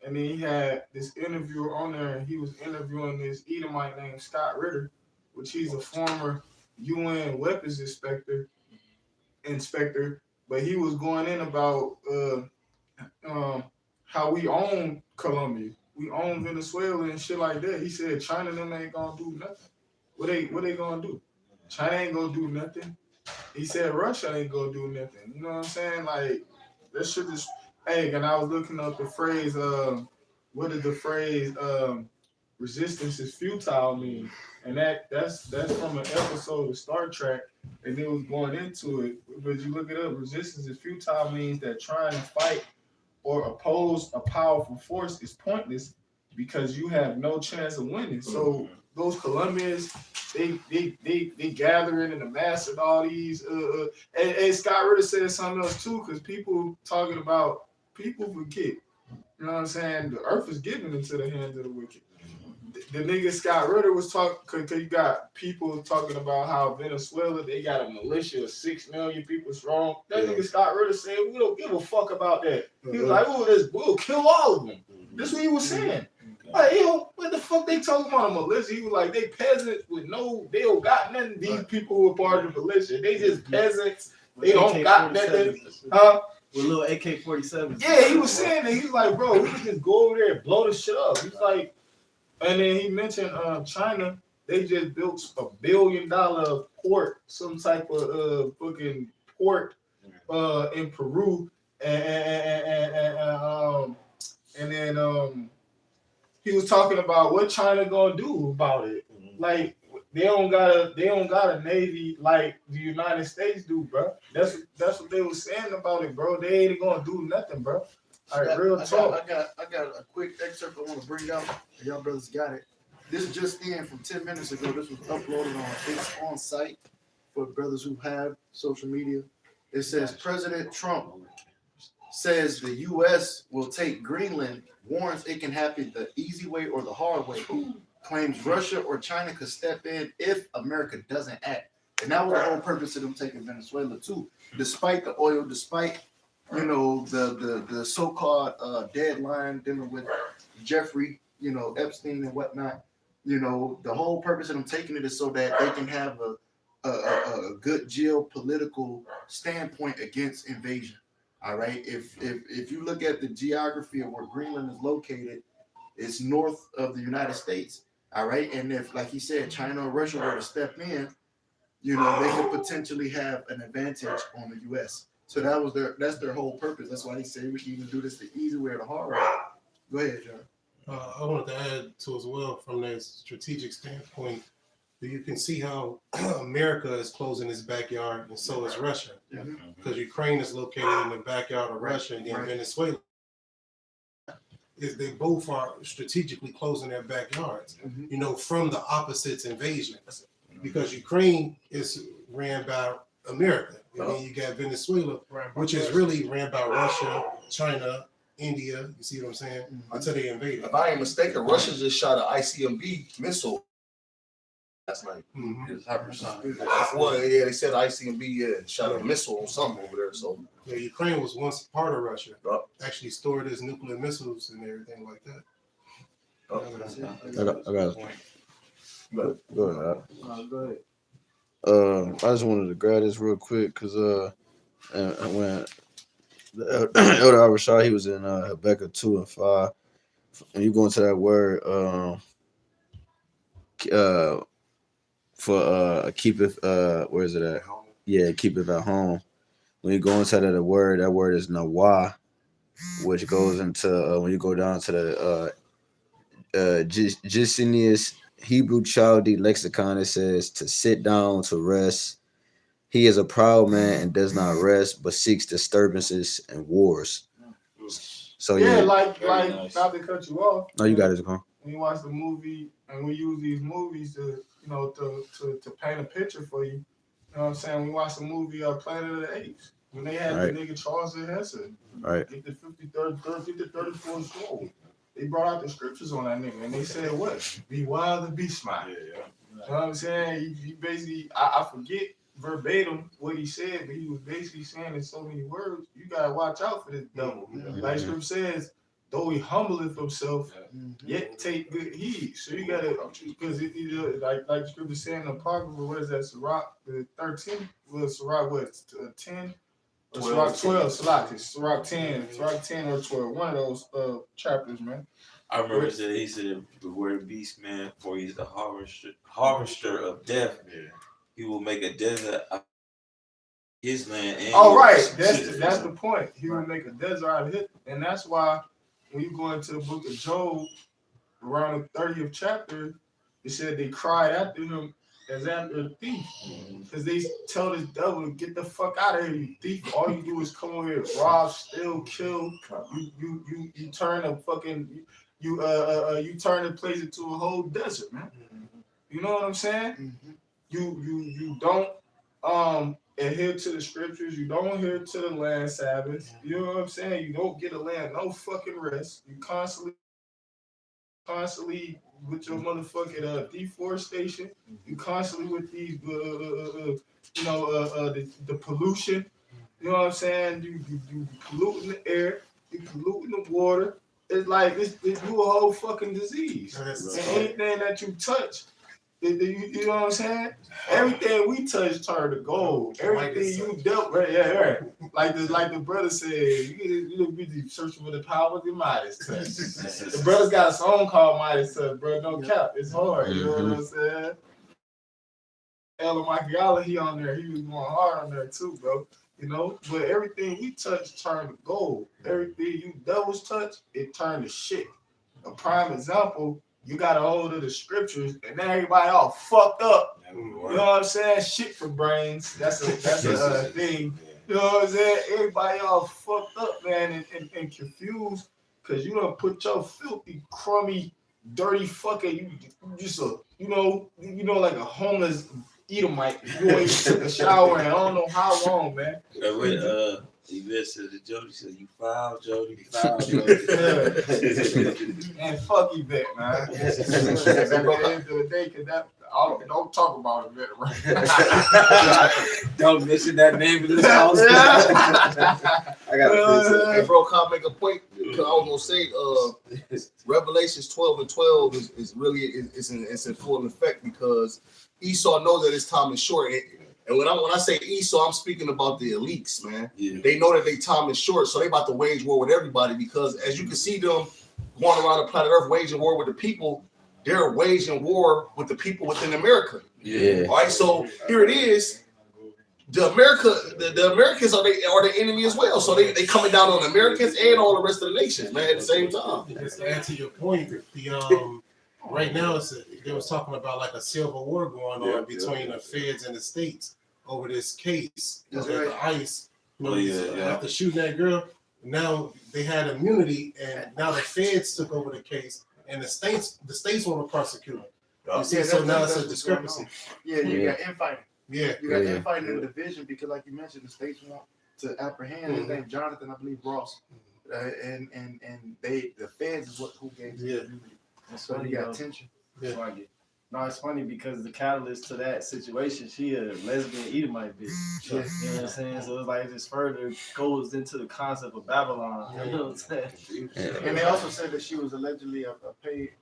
Speaker 1: and then he had this interviewer on there, and he was interviewing this Edomite named Scott Ritter, which he's a former UN weapons inspector, but he was going in about how we own Colombia, we own Venezuela and shit like that. He said China them ain't gonna do nothing. What they gonna do? China ain't gonna do nothing. He said Russia ain't gonna do nothing. You know what I'm saying? Like, that shit just. Hey, and I was looking up the phrase. What did the phrase "resistance is futile" mean? And that's from an episode of Star Trek, and it was going into it. But you look it up, resistance is futile means that trying to fight or oppose a powerful force is pointless because you have no chance of winning. So those Colombians, they gathering in the mass and all these. And Scott Ritter said something else too, because people forget. You know what I'm saying? The earth is given into the hands of the wicked. The nigga Scott Ritter was talking, because you got people talking about how Venezuela, they got a militia of 6 million people strong. That nigga Scott Ritter said, we don't give a fuck about that. He was like, we'll kill all of them. That's what he was saying. Like, what the fuck they talking about a militia? He was like, they peasants with they don't got nothing. These people who are part of the militia, they just peasants. They don't got nothing.
Speaker 7: With little AK-47s.
Speaker 1: Yeah, he was saying that. He was like, bro, we can just go over there and blow this shit up. He's like, and then he mentioned China. They just built $1 billion port, some type of fucking port in Peru, and then he was talking about what China gonna do about it. Like, they don't got a navy like the United States do, bro. That's what they was saying about it, bro. They ain't gonna do nothing, bro. All right, real talk.
Speaker 8: I got a quick excerpt I want to bring out. Y'all brothers got it. This just in from 10 minutes ago. This was uploaded on It's On Site for brothers who have social media. It says President Trump says the U.S. will take Greenland, warns it can happen the easy way or the hard way, claims Russia or China could step in if America doesn't act. And that was the whole purpose of them taking Venezuela too. Despite the oil, despite the so-called deadline dealing with Jeffrey, Epstein and whatnot. The whole purpose of them taking it is so that they can have a good geopolitical standpoint against invasion. All right. If you look at the geography of where Greenland is located, it's north of the United States. All right. And if, like he said, China or Russia were to step in, they could potentially have an advantage on the U.S. So that's their whole purpose. That's why they say we can even do this the easy way or the hard way. Go ahead, John.
Speaker 9: I wanted to add to as well from that strategic standpoint that you can see how America is closing its backyard and so is Russia. Because Ukraine is located in the backyard of Russia and then Venezuela. They both are strategically closing their backyards, from the opposite's invasion. Because Ukraine is ran by America. And then you got Venezuela, which is really ran by Russia, China, India. You see what I'm saying? Until they invaded.
Speaker 2: If I ain't mistaken, Russia just shot an ICBM missile last night. Well, yeah, they said ICBM shot a missile or something over there. So
Speaker 9: yeah, Ukraine was once part of Russia. Actually stored its nuclear missiles and everything like that.
Speaker 10: I got it. Go ahead.
Speaker 1: Go ahead.
Speaker 10: I just wanted to grab this real quick because when the Elder Al-Rashad, he was in Habakkuk 2:5, and you go into that word for keepeth where is it at? Yeah, keepeth at home. When you go inside of the word, that word is nawah, which goes into when you go down to the Gisenius Hebrew Chaldee lexicon, it says to sit down, to rest. He is a proud man and does not rest, but seeks disturbances and wars. So
Speaker 1: yeah,
Speaker 10: yeah,
Speaker 1: like
Speaker 6: nice.
Speaker 1: not to cut you off.
Speaker 10: no, you got it, Zakon.
Speaker 1: When you watch the movie, and we use these movies to paint a picture for you. You know what I'm saying? We watched the movie Planet of the Apes when they had
Speaker 10: Right.
Speaker 1: the nigga Charles Henson
Speaker 10: Right.
Speaker 1: get the 34th scroll. They brought out the scriptures on that nigga, and they said what? Be wild and be smart. You know what I'm saying? He basically, I forget verbatim what he said, but he was basically saying in so many words, you gotta watch out for this devil. Like scripture says, though he humbleth himself, yet take good heed. So you gotta, because it like scripture saying in the Apocrypha, what is that? Sirach 13? Well, Sirach what? 10? Or Sirach 12, Sirach 10 or 12, one of those chapters, man.
Speaker 5: I remember he said the word beast, man, for he's the harvester of death. Yeah. He will make a desert out of his land. And
Speaker 1: right. That's the point. He will make a desert out of it. And that's why when you go into the book of Job, around the 30th chapter, it said they cried after him as after a thief. Because they tell this devil to get the fuck out of here, you thief. All you do is come over here, rob, steal, kill. You turn a fucking you turn the place into a whole desert, man. You know what I'm saying? You don't adhere to the scriptures. You don't adhere to the land Sabbath. You know what I'm saying? You don't get a land no fucking rest. You constantly with your motherfucking deforestation. You constantly with these the pollution. You know what I'm saying? You polluting the air. You polluting the water. It's like it's you a whole fucking disease. And anything that you touch. You know what I'm saying? Everything we touch turned to gold. Everything you dealt with, right. Like the brother said, you be searching for the power of the Midas touch. The brother's got a song called Midas touch, bro. No cap, it's hard. You know what I'm saying? Ella Machiavelli, he on there. He was going hard on there too, bro. You know, but everything we touch turned to gold. Everything you devils touch, it turned to shit. A prime example. You got a hold of the scriptures, and then everybody all fucked up. You know what I'm saying? Shit for brains. That's a thing. You know what I'm saying? Everybody all fucked up, man, and confused because you don't put your filthy, crummy, dirty fucker. You just like a homeless Edomite. You ain't took a shower in I don't know how long, man.
Speaker 5: And when Yvette said to Jody, she said, "You foul, Jody."
Speaker 6: Foul, Jody.
Speaker 1: And fuck Yvette, man. At the end of the day, cause don't talk about Yvette, right?
Speaker 6: Don't mention that name in this house. I got
Speaker 2: Hey, bro, can I make a point? Because I was gonna say, Revelations 12:12 is really it's in full effect because Esau knows that his time is short. And when I say Esau, I'm speaking about the elites, man.
Speaker 5: Yeah.
Speaker 2: They know that their time is short, so they about to wage war with everybody because as you can see them going around the planet Earth waging war with the people, they're waging war with the people within America.
Speaker 10: Yeah.
Speaker 2: All right, so here it is. The Americans are the enemy as well. So they coming down on Americans and all the rest of the nations, man, at the same time.
Speaker 9: Just to add to your point, right now they was talking about like a civil war going on between the feds and the states over this case.
Speaker 8: That's
Speaker 9: That
Speaker 8: right.
Speaker 9: the ICE, after shooting that girl, now they had immunity, and now the feds took over the case, and the states want to prosecute them. You see, so now it's a discrepancy.
Speaker 8: Yeah, you got infighting.
Speaker 9: Yeah,
Speaker 8: You got
Speaker 10: Yeah.
Speaker 8: infighting in the division because, like you mentioned, the states want to apprehend his name, Jonathan, I believe Ross, and the feds is who gave the immunity.
Speaker 7: That's
Speaker 8: So
Speaker 7: funny,
Speaker 8: you
Speaker 7: though.
Speaker 8: got tension.
Speaker 7: That's why I get. No, it's funny because the catalyst to that situation, she a lesbian Edomite bitch. You know what I'm saying? So it's like it just further goes into the concept of Babylon. You know what I'm saying?
Speaker 8: And they also said that she was allegedly a paid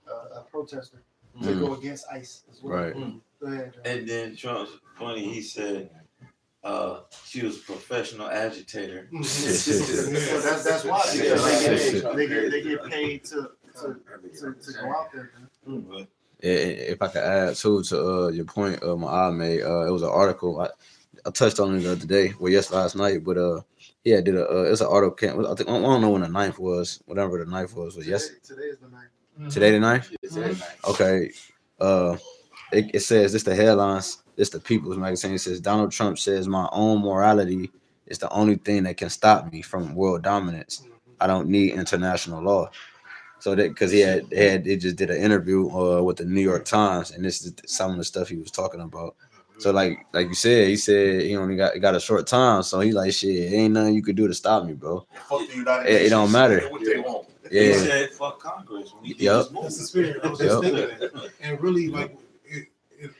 Speaker 8: protester to go against ICE as well.
Speaker 10: Right.
Speaker 8: Go ahead, John.
Speaker 5: And then Trump's funny. He said, she was a professional agitator.
Speaker 8: So that's why because they get paid to go out there. Man.
Speaker 5: But
Speaker 10: If I could add to your point, my made, it was an article I touched on it the other day, last night, but yeah, did it's an article. I don't know when the 9th was, whatever the 9th was, but yes,
Speaker 8: Today is the night.
Speaker 10: today the 9th. Okay, it says this the headlines. This the People's Magazine. It says Donald Trump says my own morality is the only thing that can stop me from world dominance. I don't need international law. So that because they just did an interview with the New York Times, and this is some of the stuff he was talking about. So like you said, he said he only got a short time, so he like shit. Ain't nothing you could do to stop me, bro.
Speaker 2: Fuck the United
Speaker 10: It don't
Speaker 2: Nations.
Speaker 10: matter.
Speaker 2: What they want.
Speaker 5: he
Speaker 10: Yeah,
Speaker 5: said, "Fuck Congress." When he did
Speaker 10: Yep.
Speaker 5: his move.
Speaker 9: That's the spirit. I was just thinking that. And really, like,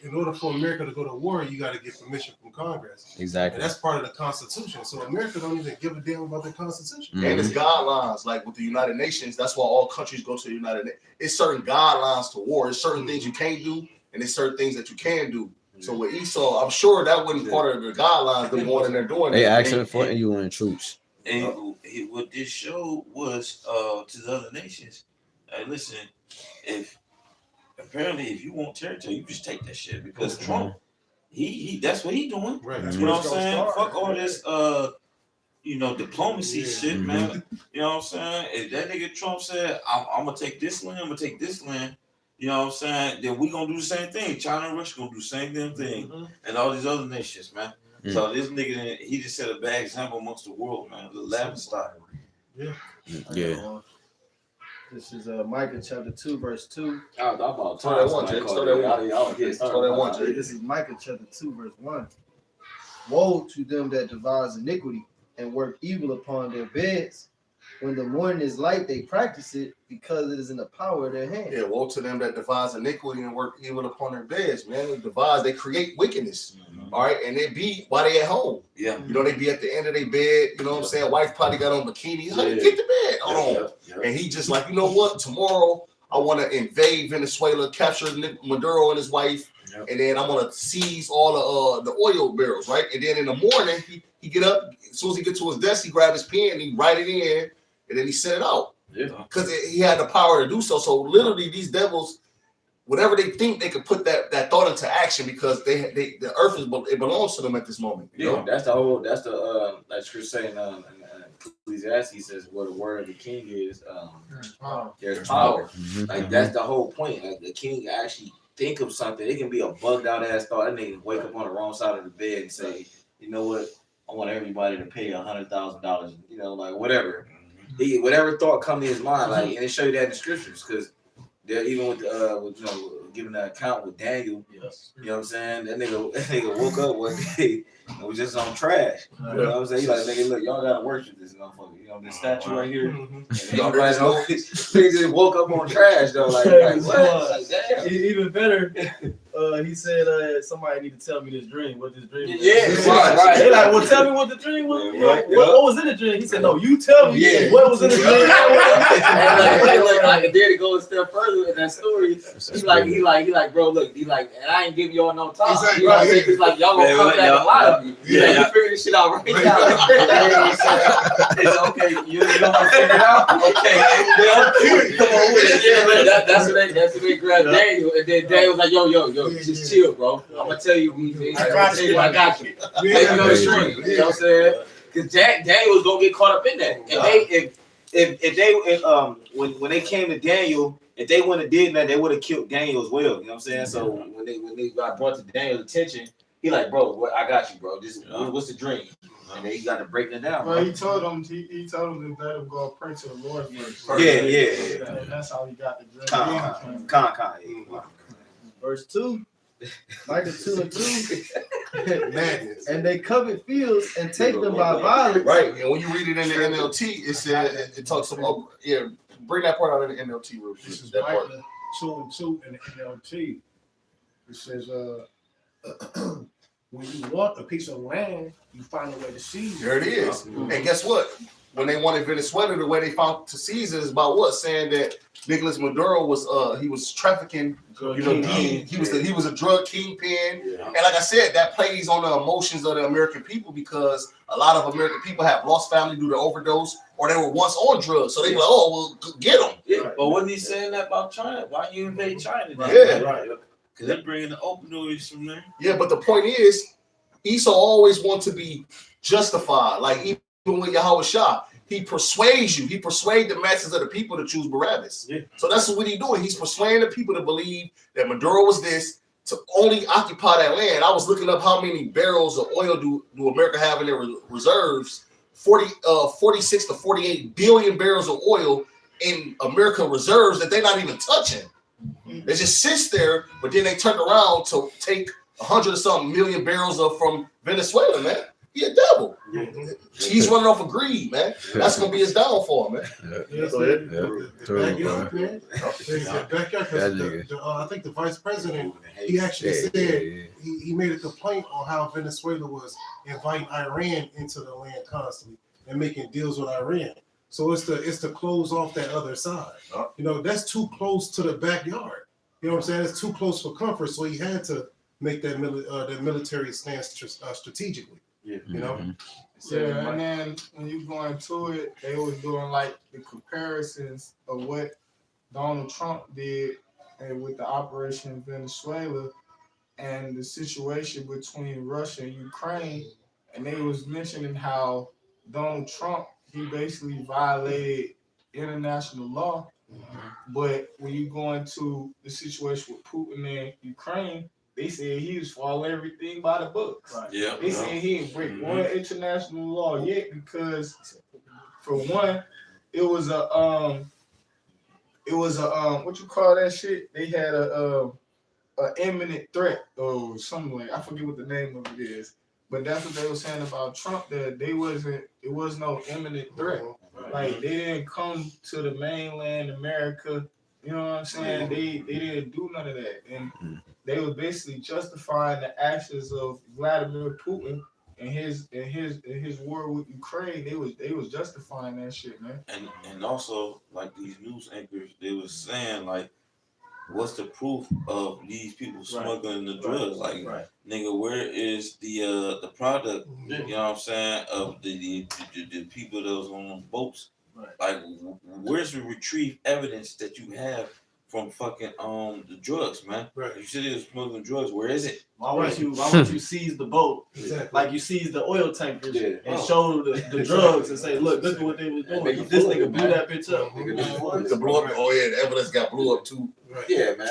Speaker 9: in order for America to go to war, you got to get permission from Congress. And
Speaker 10: exactly.
Speaker 9: that's part of the Constitution. So America don't even give a damn about the Constitution.
Speaker 10: Mhm.
Speaker 2: And it's guidelines, like with the United Nations. That's why all countries go to the United Nations. It's certain guidelines to war. It's certain things you can't do, and it's certain things that you can do. So with Esau, I'm sure that wasn't part of the guidelines. The more than they're doing,
Speaker 10: They
Speaker 2: it.
Speaker 10: asking for you in troops.
Speaker 5: And what this show was to the other nations. Hey, listen, if you want territory, you just take that shit because Trump, he that's what he doing.
Speaker 9: Right.
Speaker 10: That's
Speaker 5: You know
Speaker 10: where
Speaker 5: what I'm saying? Fuck all this diplomacy shit, man. You know what I'm saying? If that nigga Trump said, I'm gonna take this land, I'm gonna take this land, you know what I'm saying? Then we gonna do the same thing. China and Russia gonna do the same damn thing, and all these other nations, man. So this nigga, he just set a bad example amongst the world, man. The laughing stock.
Speaker 10: Yeah.
Speaker 7: This is Micah chapter 2, verse 2.
Speaker 6: I'm about
Speaker 2: Throw that one, Jake. Throw that one, Jake.
Speaker 7: This is Micah chapter 2, verse 1. Woe to them that devise iniquity and work evil upon their beds. When the morning is light, they practice it because it is in the power of their hand.
Speaker 2: Yeah, woe to them that devise iniquity and work evil upon their beds, man. They create wickedness. All right, and they be while they at home.
Speaker 5: Yeah.
Speaker 2: You know, they be at the end of their bed. You know what I'm saying? Wife probably got on bikini. Honey, get to bed. Hold on. And he just like, you know what? Tomorrow I want to invade Venezuela, capture Maduro and his wife, and then I'm gonna seize all the oil barrels, right? And then in the morning he get up. As soon as he get to his desk, he grab his pen, he write it in, and then he sent it out.
Speaker 6: Yeah.
Speaker 2: Because he had the power to do so. So literally, these devils, whatever they think, they could put that thought into action because the earth it belongs to them at this moment. You know?
Speaker 6: That's the like Chris saying Ecclesiastes says what the word of the king is there's power. Like that's the whole point. Like the king actually think of something. It can be a bugged out ass thought. That nigga wake up on the wrong side of the bed and say, you know what, I want everybody to pay $100,000. You know, like whatever. Whatever thought come to his mind, like, and it show you that in the scriptures, because they're even with giving an account with Daniel.
Speaker 7: Yes.
Speaker 6: You know what I'm saying? That nigga woke up one day and was just on trash. You know what I'm saying? He like, nigga, look, y'all gotta worship this motherfucker. You know, this statue right here. And everybody knows nigga just woke up on trash though. Like what? Like, damn.
Speaker 7: Even better, he said somebody need to tell me this dream. What this dream was.
Speaker 6: Yeah, right.
Speaker 7: They like, well, tell me what the dream was.
Speaker 6: Right.
Speaker 7: What was in the dream? He said, no, you tell me what was in the dream.
Speaker 6: Like, dare to go a step further in that story. He like, bro, look, he like, and I ain't giving y'all no time.
Speaker 8: Exactly.
Speaker 6: You know what I'm saying? He's like, y'all gonna come back a lot of you. He's like, you figure this shit out right now. It's okay, you gonna figure it out? Okay, come on with it. Yeah, man, that's what they grabbed Daniel, and then Daniel was like, yo, just chill, bro. I'm gonna tell you, I got you. Take me on the street. You know what I'm saying? Because Daniel was gonna get caught up in that. When they came to Daniel, if they wouldn't have did that, they would have killed Daniel as well. You know what I'm saying? So when they got brought to Daniel's attention, he like, bro, I got you, bro. What's the dream? And then he got to break it down.
Speaker 1: Well, he told them that they would go pray to the Lord first.
Speaker 6: Yeah.
Speaker 1: And that's how he got the dream.
Speaker 6: Con.
Speaker 7: Verse 2. Micah 2 and 2.
Speaker 8: Madness.
Speaker 7: And they covet fields and take them by violence.
Speaker 2: Right, and when you read it in the NLT, it says it talks about bring that part out in the NLT real quick.
Speaker 4: This is
Speaker 2: That part.
Speaker 4: Micah 2 and 2 in the NLT. It says, when you want a piece of land, you find a way to seize it.
Speaker 2: There it is. And guess what? When they wanted Venezuela, the way they found to seize it is about what? Saying that Nicolas Maduro was trafficking. You know, he was a drug kingpin.
Speaker 6: Yeah.
Speaker 2: And like I said, that plays on the emotions of the American people because a lot of American people have lost family due to overdose or they were once on drugs. So they were like, oh, well, get them.
Speaker 5: Yeah, but wasn't he saying that about China? Why you invade China? Then?
Speaker 2: Yeah.
Speaker 5: Right. Because they're bringing the opioids from there.
Speaker 2: Yeah, but the point is, Esau always wants to be justified. Like even with Yahweh Shah, he persuades you. He persuades the masses of the people to choose Barabbas.
Speaker 5: Yeah.
Speaker 2: So that's what he's doing. He's persuading the people to believe that Maduro was this, to only occupy that land. I was looking up how many barrels of oil do America have in their reserves. 46 to 48 billion barrels of oil in America reserves that they're not even touching. It just sits there, but then they turn around to take 100 or something million barrels from Venezuela, man. He a devil. He's running off of greed, man. That's gonna be his downfall, man.
Speaker 9: I think the vice president, he actually said he made a complaint on how Venezuela was inviting Iran into the land constantly and making deals with Iran. So it's to close off that other side. You know, that's too close to the backyard. You know what I'm saying? It's too close for comfort. So he had to make that military stance strategically.
Speaker 5: Yeah.
Speaker 9: You know?
Speaker 1: Yeah, and then when you go into it, they was doing like the comparisons of what Donald Trump did and with the operation in Venezuela and the situation between Russia and Ukraine. And they was mentioning how Donald Trump, he basically violated international law. But when you go into the situation with Putin and Ukraine, they said he was following everything by the books.
Speaker 7: Right.
Speaker 5: Yeah.
Speaker 1: They said he didn't break one international law yet because, for one, it was a what you call that shit? They had a imminent threat or something like I forget what the name of it is, but that's what they were saying about Trump. That it was no imminent threat. Like they didn't come to the mainland America. You know what I'm saying? They didn't do none of that, and they were basically justifying the actions of Vladimir Putin and his war with Ukraine. They was justifying that shit, man.
Speaker 5: And also like these news anchors, they was saying like, what's the proof of these people smuggling the drugs? Like, nigga, where is the product? You know what I'm saying? Of the people that was on the boats. Like, where's the retrieve evidence that you have from fucking the drugs, man? You said they was smuggling drugs. Where is it?
Speaker 7: Why would you seize the boat?
Speaker 9: Exactly.
Speaker 7: Like you seize the oil tankers and show the drugs and say, look at what they was doing. This nigga blew that bitch up.
Speaker 2: To blow up. Oh yeah, the evidence got blew up too.
Speaker 6: Yeah, man.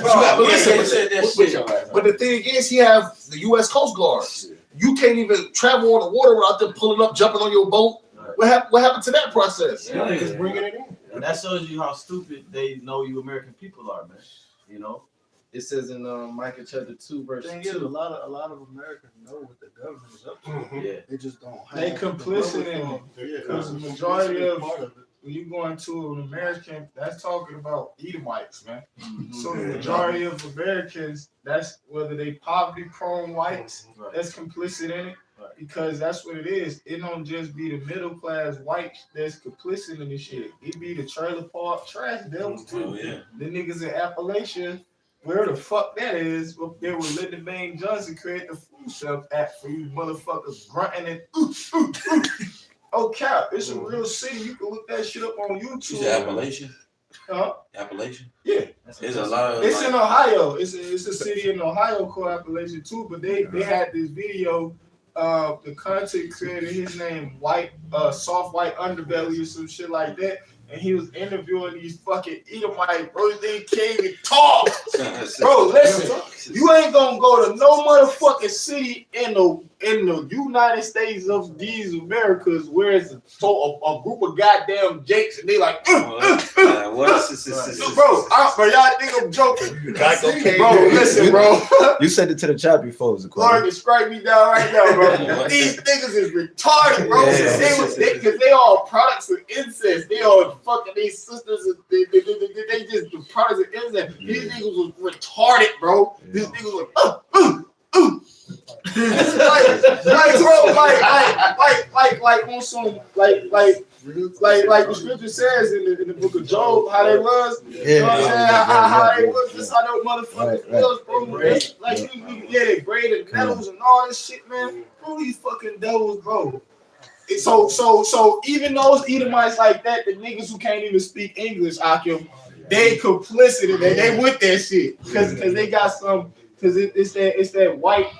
Speaker 2: But the thing is, he have the U.S. Coast Guard. You can't even travel on the water without them pulling up, jumping on your boat. What happened to that process?
Speaker 9: Niggas bringing it in.
Speaker 7: And that shows you how stupid they know you American people are, man. You know? It says in Micah chapter 2, verse
Speaker 8: Thing is, a
Speaker 7: 2.
Speaker 8: lot of Americans know what the government is up to.
Speaker 7: Yeah.
Speaker 8: They just don't.
Speaker 1: They
Speaker 8: have
Speaker 1: complicit
Speaker 8: the
Speaker 1: in it.
Speaker 8: wherewithal. Yeah,
Speaker 1: Because the
Speaker 8: complicit
Speaker 1: majority
Speaker 8: is
Speaker 1: of
Speaker 8: part it.
Speaker 1: when you go into an American, that's talking about Edomites, man. So the
Speaker 2: Yeah.
Speaker 1: majority of Americans, that's whether they poverty prone whites,
Speaker 7: Right.
Speaker 1: that's complicit in it.
Speaker 7: Right.
Speaker 1: Because that's what it is. It don't just be the middle class whites that's complicit in this shit. It be the trailer park trash devils too.
Speaker 5: Oh yeah.
Speaker 1: The niggas in Appalachia, where the fuck that is, up there with Lyndon Baines Johnson create the food stamps act for you motherfuckers grunting and oh cap, it's a real city. You can look that shit up on
Speaker 5: You
Speaker 1: YouTube.
Speaker 5: said Appalachian?
Speaker 1: Huh?
Speaker 5: Appalachian?
Speaker 1: Yeah.
Speaker 5: There's a lot of
Speaker 1: It's
Speaker 5: like,
Speaker 1: in Ohio. It's a city in Ohio called Appalachia too. But they had this video. The content creator, his name Soft White Underbelly or some shit like that. And he was interviewing these fucking Edomite bros. They came and talk. Bro, listen, you ain't gonna go to no motherfucking city in the United States of these Americas where it's a group of goddamn Jakes and they like,
Speaker 5: what is
Speaker 1: bro, y'all think I'm joking.
Speaker 2: Okay,
Speaker 1: Bro, listen, bro.
Speaker 10: You said it to the chat before, Zaquan.
Speaker 1: Lord can strike me down right now, bro. These niggas is retarded, bro.
Speaker 10: Yeah.
Speaker 1: Because they all products of incest. They all fucking these sisters. They just the products of incest. These niggas was retarded, bro. These niggas was like, bro, like on some like the scripture says in the book of Job, how they was. You know what I'm saying? How they was. This how those motherfuckers was, bro. Like they braided metals and all this shit, man. Bro, these fucking devils, bro. So even those Edomites like that, the niggas who can't even speak English, Akim, they complicit in that. They with that shit because they got some. Because it's that white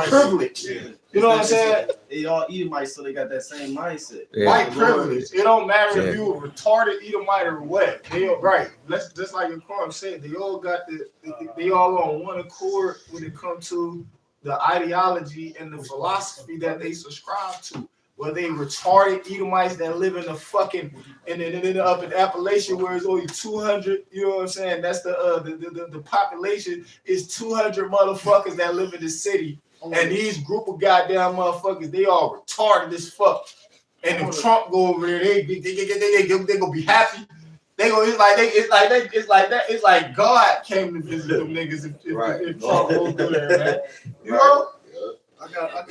Speaker 1: privilege. You know what I'm saying?
Speaker 7: They all Edomites, so they got that same mindset.
Speaker 10: Yeah.
Speaker 1: White privilege. It don't matter
Speaker 10: Yeah.
Speaker 1: if you a retarded Edomite or what. They all right. Let's just like your Quorum said, they all got they all on one accord when it comes to the ideology and the philosophy that they subscribe to. Where they retarded Edomites that live in the fucking and then up in Appalachia where it's only 200, you know what I'm saying? That's the population is 200 motherfuckers that live in the city. And these group of goddamn motherfuckers, they all retarded as fuck. And if Trump go over there, they gonna be happy. It's like God came to visit them niggas if Trump goes through there, man. You know?
Speaker 8: I got.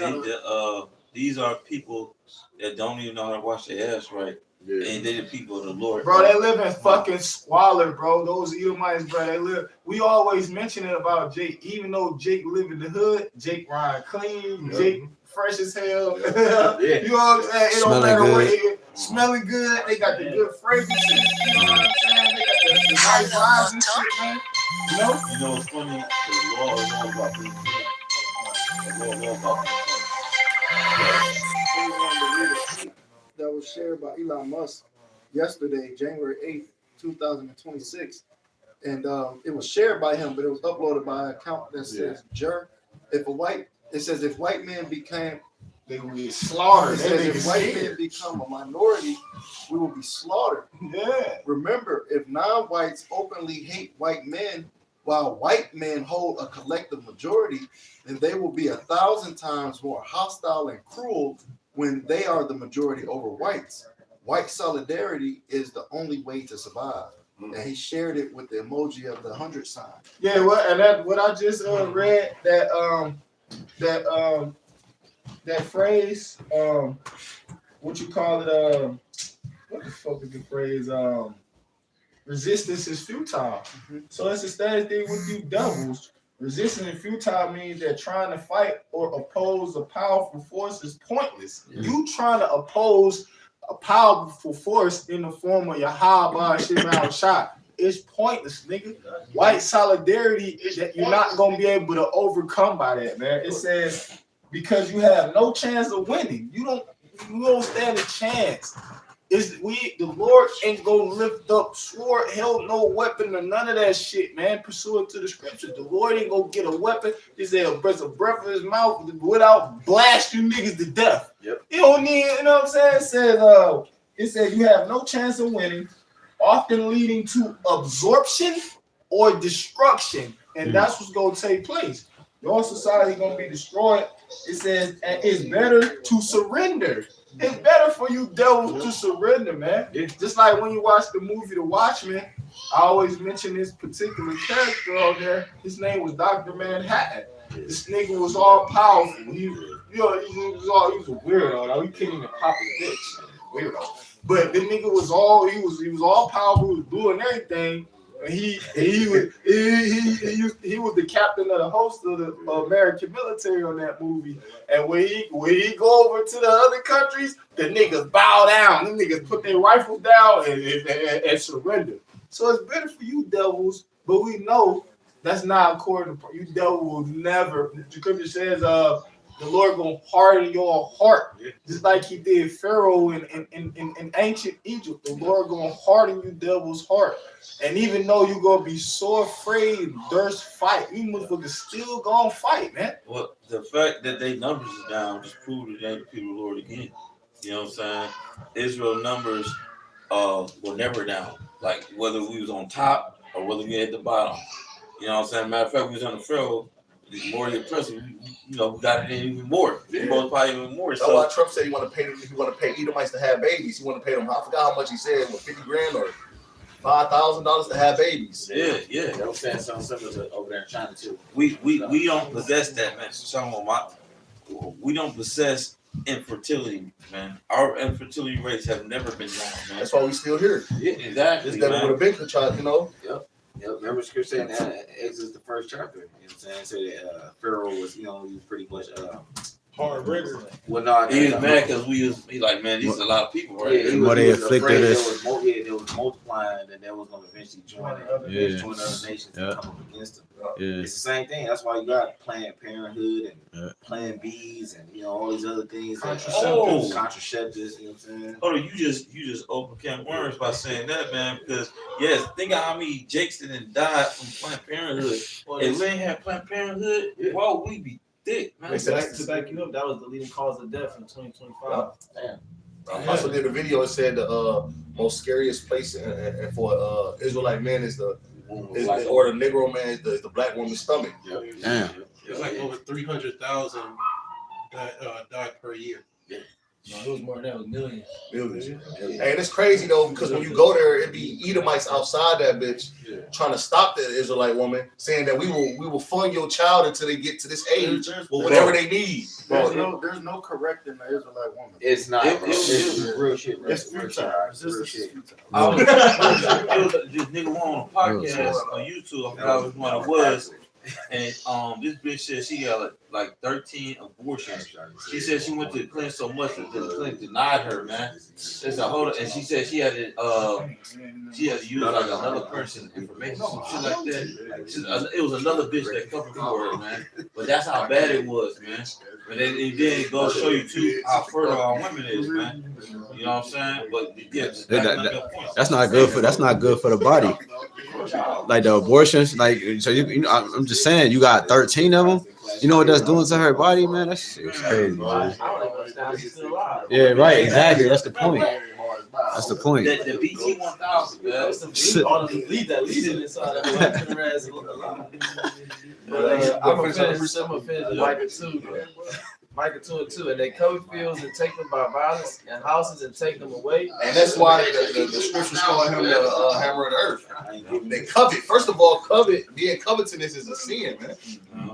Speaker 5: These are people that don't even know how to wash their ass right. And they're the people of the Lord.
Speaker 1: Bro, they live in fucking squalor, bro. Those Edomites, bro, they live. We always mention it about Jake, even though Jake live in the hood. Jake ride clean, Jake fresh as hell. You know what I'm saying? It don't matter what it smelling good. They got the good fragrances. You know what I'm saying? They got the nice vibes and shit, man. You know?
Speaker 5: You know what's funny? The law is all about these things. The law about these things.
Speaker 8: That was shared by Elon Musk yesterday, January 8th, 2026. And it was shared by him, but it was uploaded by an account that says Jer. If white men became
Speaker 1: they will be slaughtered.
Speaker 8: It says if white men become a minority, we will be slaughtered.
Speaker 1: Yeah.
Speaker 8: Remember, if non-whites openly hate white men while white men hold a collective majority, then they will be 1,000 times more hostile and cruel when they are the majority over whites. White solidarity is the only way to survive. And he shared it with the emoji of the 100 sign.
Speaker 1: Yeah, what I just read that phrase, what you call it, what the fuck is the phrase? Resistance is futile. So it's the same thing with you devils. Resistance is futile means that trying to fight or oppose a powerful force is pointless. You trying to oppose a powerful force in the form of Yahweh Shemau Shah. It's pointless, nigga. White solidarity is that you're not gonna be able to overcome by that, man. It says because you have no chance of winning. You don't stand a chance. The Lord ain't gonna lift up sword, held no weapon or none of that shit, man. Pursuant to the scriptures, the Lord ain't gonna get a weapon. He said, "Breath of breath in his mouth without blast you niggas to death."
Speaker 6: Yep.
Speaker 1: You don't need, you know what I'm saying? It says you have no chance of winning, often leading to absorption or destruction, and that's what's gonna take place. Your society gonna be destroyed. It says it's better to surrender. It's better for you devils to surrender, man. Just like when you watch the movie The Watchmen, I always mention this particular character on there. His name was Dr. Manhattan. This nigga was all powerful. He was a weirdo. Though. He couldn't even pop a bitch. Weirdo. But the nigga was all all powerful. He was doing everything. And he was the captain of the host of the American military on that movie. And when he go over to the other countries, the niggas bow down. The niggas put their rifles down and surrender. So it's better for you devils, but we know that's not according to you. Devil will never. The scripture says, the Lord gonna harden your heart, just like He did Pharaoh in ancient Egypt. The Lord gonna harden you devil's heart, and even though you gonna be so afraid, durst fight, you motherfuckers still gonna fight, man.
Speaker 5: Well, the fact that they numbers is down just proved that they ain't the people of the Lord again. You know what I'm saying? Israel numbers were never down. Like whether we was on top or whether we at the bottom. You know what I'm saying? Matter of fact, we was on the field. The more the oppressive, we got it in even more. We multiply even more.
Speaker 2: That's why Trump said he want to pay Edomites to have babies. He want to pay them. I forgot how much he said, with $50,000 or $5,000 to have babies.
Speaker 5: Yeah.
Speaker 6: They were saying something similar over there in China too.
Speaker 5: We don't possess that, man. We don't possess infertility, man. Our infertility rates have never been down, man.
Speaker 2: That's why we still here.
Speaker 5: Yeah, exactly.
Speaker 2: This devil would have been tried, you know.
Speaker 6: Yep. Remember scripture saying that Exodus the first chapter. You know what I'm saying? So that Pharaoh was, he was pretty much
Speaker 1: Hard rigor.
Speaker 6: Well, no,
Speaker 5: he was mad because he like, man, these are a lot of people, right?
Speaker 6: Yeah, he was afraid they was multiplying, and they was going to eventually join other nations to come up against them.
Speaker 10: Yeah.
Speaker 6: It's the same thing. That's why you got Planned Parenthood and Plan B's and all these other things. Contraceptives. You know what I'm saying?
Speaker 5: Hold on, you just open can of worms by saying that, man. Because yes, think of how many Jakes didn't died from Planned Parenthood. If we ain't had Planned Parenthood, whoa, we be thick, man.
Speaker 7: To back you up, that was the leading cause of death in 2025.
Speaker 6: Damn.
Speaker 2: I also did a video. It said the most scariest place for Israelite men is or the Negro man is the black woman's stomach.
Speaker 10: Damn.
Speaker 9: It's like over 300,000 died per year.
Speaker 7: No, it was more than that. It was millions.
Speaker 2: And it's crazy though, because when you go there, it be Edomites outside that bitch trying to stop the Israelite woman, saying that we will fund your child until they get to this age or whatever they need.
Speaker 8: There's no correcting the Israelite woman.
Speaker 6: It's not. It's real shit.
Speaker 8: It's futile.
Speaker 6: Real shit.
Speaker 5: This nigga on a podcast on YouTube. I forgot which one it was. And this bitch said she got like 13 abortions. She said she went to the clinic so much that the clinic denied her, man. There's a whole, and she said she had to use like another person's information, some shit like that. It was another bitch that covered for her, man. But that's how bad it was, man. But it didn't go show you too how fertile our women is, man. You know what I'm saying? But yeah,
Speaker 10: that's not good for the body. Like the abortions, like so I'm just saying, you got 13 of them. You know what that's doing to her body, man? That's crazy, man. Yeah, right, exactly. That's the point. That's the point.
Speaker 5: The BT 1000, man.
Speaker 7: Leave that inside that. I'm gonna finish Micah 2 and 2, and they cover fields and take them by violence, and houses and take them away.
Speaker 2: And that's why the scriptures calling him the hammer of the earth. They covet. First of all, being covetous is a sin, man.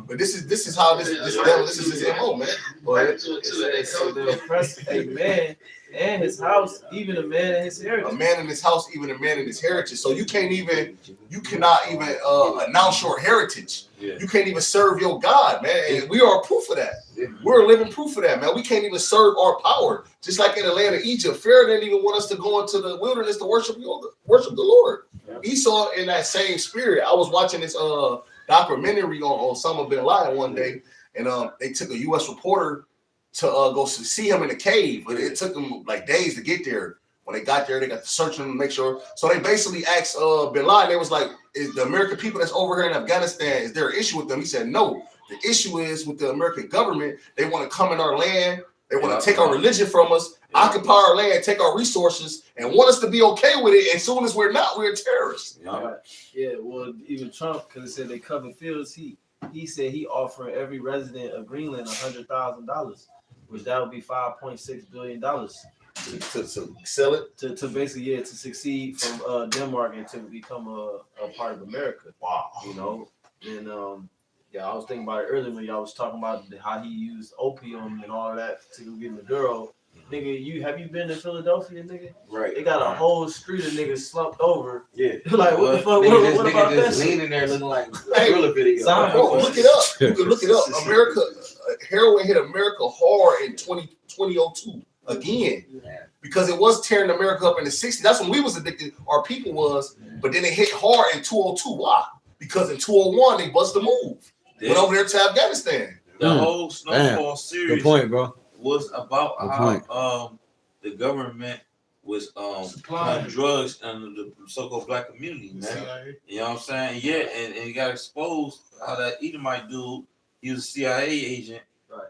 Speaker 2: But this is how this devil, this is his MO, man.
Speaker 7: Micah 2 and 2, and they cover the oppressed a man and his house, even a man and his heritage.
Speaker 2: A man in his house, even a man in his heritage. So you cannot even announce your heritage. Yeah. You can't even serve your God, man. And we are proof of that. Yeah. We're a living proof of that, man. We can't even serve our power. Just like in the land of Egypt, Pharaoh didn't even want us to go into the wilderness to worship the Lord. Yeah. Esau in that same spirit. I was watching this documentary on Osama bin Laden one day, and they took a U.S. reporter to go see him in the cave, but it took them like days to get there. When they got there, they got to search him to make sure. So they basically asked bin Laden, they was like, is the American people that's over here in Afghanistan, is there an issue with them? He said, no. The issue is with the American government. They want to come in our land. They want to take our religion from us, occupy our land, take our resources, and want us to be okay with it. As soon as we're not, we're terrorists.
Speaker 7: Yeah, well, even Trump, because it said they cover fields, he said he offering every resident of Greenland $100,000, which that would be $5.6 billion
Speaker 2: To sell it.
Speaker 7: to basically to succeed from Denmark and to become a part of America.
Speaker 2: Wow.
Speaker 7: You know, and I was thinking about it earlier when y'all was talking about how he used opium and all that to go get Maduro. Nigga, have you been to Philadelphia, nigga?
Speaker 6: Right.
Speaker 7: They got a whole street of niggas slumped over.
Speaker 6: Yeah.
Speaker 7: Like, what the fuck?
Speaker 6: Nigga,
Speaker 7: What about that
Speaker 6: just
Speaker 7: shit?
Speaker 6: leaning there looking like
Speaker 2: Hey,
Speaker 6: thriller video.
Speaker 2: Bro, look it up. You can look it up. America, heroin hit America hard in 2002 again. Because it was tearing America up in the 60s. That's when we was addicted, our people was, but then it hit hard in 202. Why? Because in 201, they bust the move. Went over there to Afghanistan.
Speaker 5: The whole Snowfall series
Speaker 10: Good point, bro.
Speaker 5: was about
Speaker 10: Good
Speaker 5: how the government was supplying drugs in the so-called black community, man. You know what I'm saying? Yeah, and he got exposed how that Edomite dude, he was a CIA agent,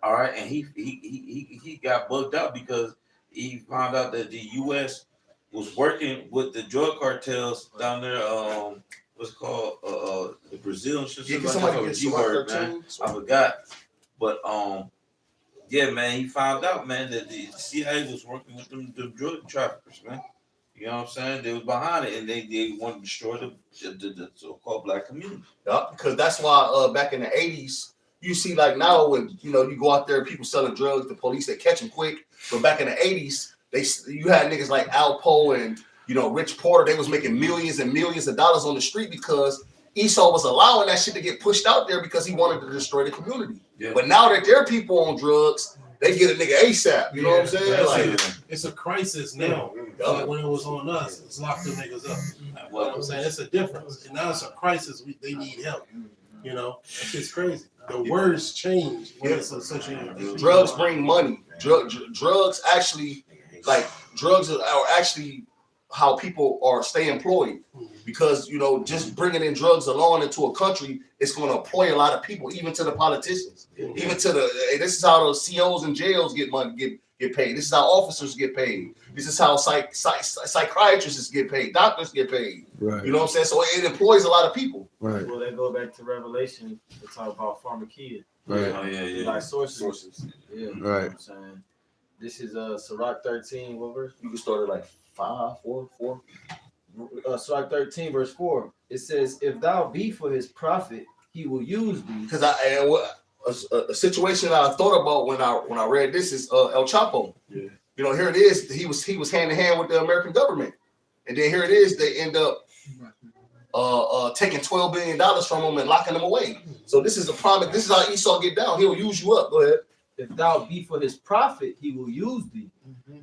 Speaker 5: all right, and he got bugged out because he found out that the U.S. was working with the drug cartels down there. What's it called? The Brazil shit.
Speaker 2: Yeah,
Speaker 5: Somebody get G-word, man. I forgot, but yeah, man, he found out, man, that the CIA was working with them drug traffickers, man. You know what I'm saying? They was behind it, and they wanted to destroy the so-called black community.
Speaker 2: Yeah, because that's why back in the 80s, you see like now when you go out there, people selling drugs, the police they catch them quick. But back in the 80s, you had niggas like Alpo and Rich Porter. They was making millions and millions of dollars on the street because Esau was allowing that shit to get pushed out there because he wanted to destroy the community. Yeah. But now that their people on drugs, they get a nigga ASAP. You know what I'm saying? Like,
Speaker 9: it's a crisis now. Like when it was on us, it's locked them niggas up. You know what I'm saying? It's a difference. And now it's a crisis. They need help. You know, that shit's crazy. The words change when it's such a
Speaker 2: drugs bring money. Drugs actually, drugs are actually how people stay employed, because just bringing in drugs alone into a country is going to employ a lot of people, even to the politicians, even to this is how the COs and jails get money, get paid. This is how officers get paid. This is how psychiatrists get paid, doctors get paid.
Speaker 10: Right.
Speaker 2: You know what I'm saying? So it employs a lot of people.
Speaker 10: Right.
Speaker 7: Well, they go back to Revelation to talk about pharmakia.
Speaker 10: Right.
Speaker 5: Oh, yeah.
Speaker 7: Like sources. Yeah.
Speaker 10: Right.
Speaker 7: You know what I'm saying? This is Sirach 13. What verse?
Speaker 2: You can start at like 5, 4.
Speaker 7: Sirach 13, verse 4. It says, "If thou be for his profit, he will use thee."
Speaker 2: Because a situation that I thought about when I read this is El Chapo. Yeah. Here it is. He was hand in hand with the American government, and then here it is. They end up taking $12 billion from him and locking him away. So this is a promise. This is how Esau get down. He'll use you up. Go ahead.
Speaker 7: If thou be for his profit, he will use thee.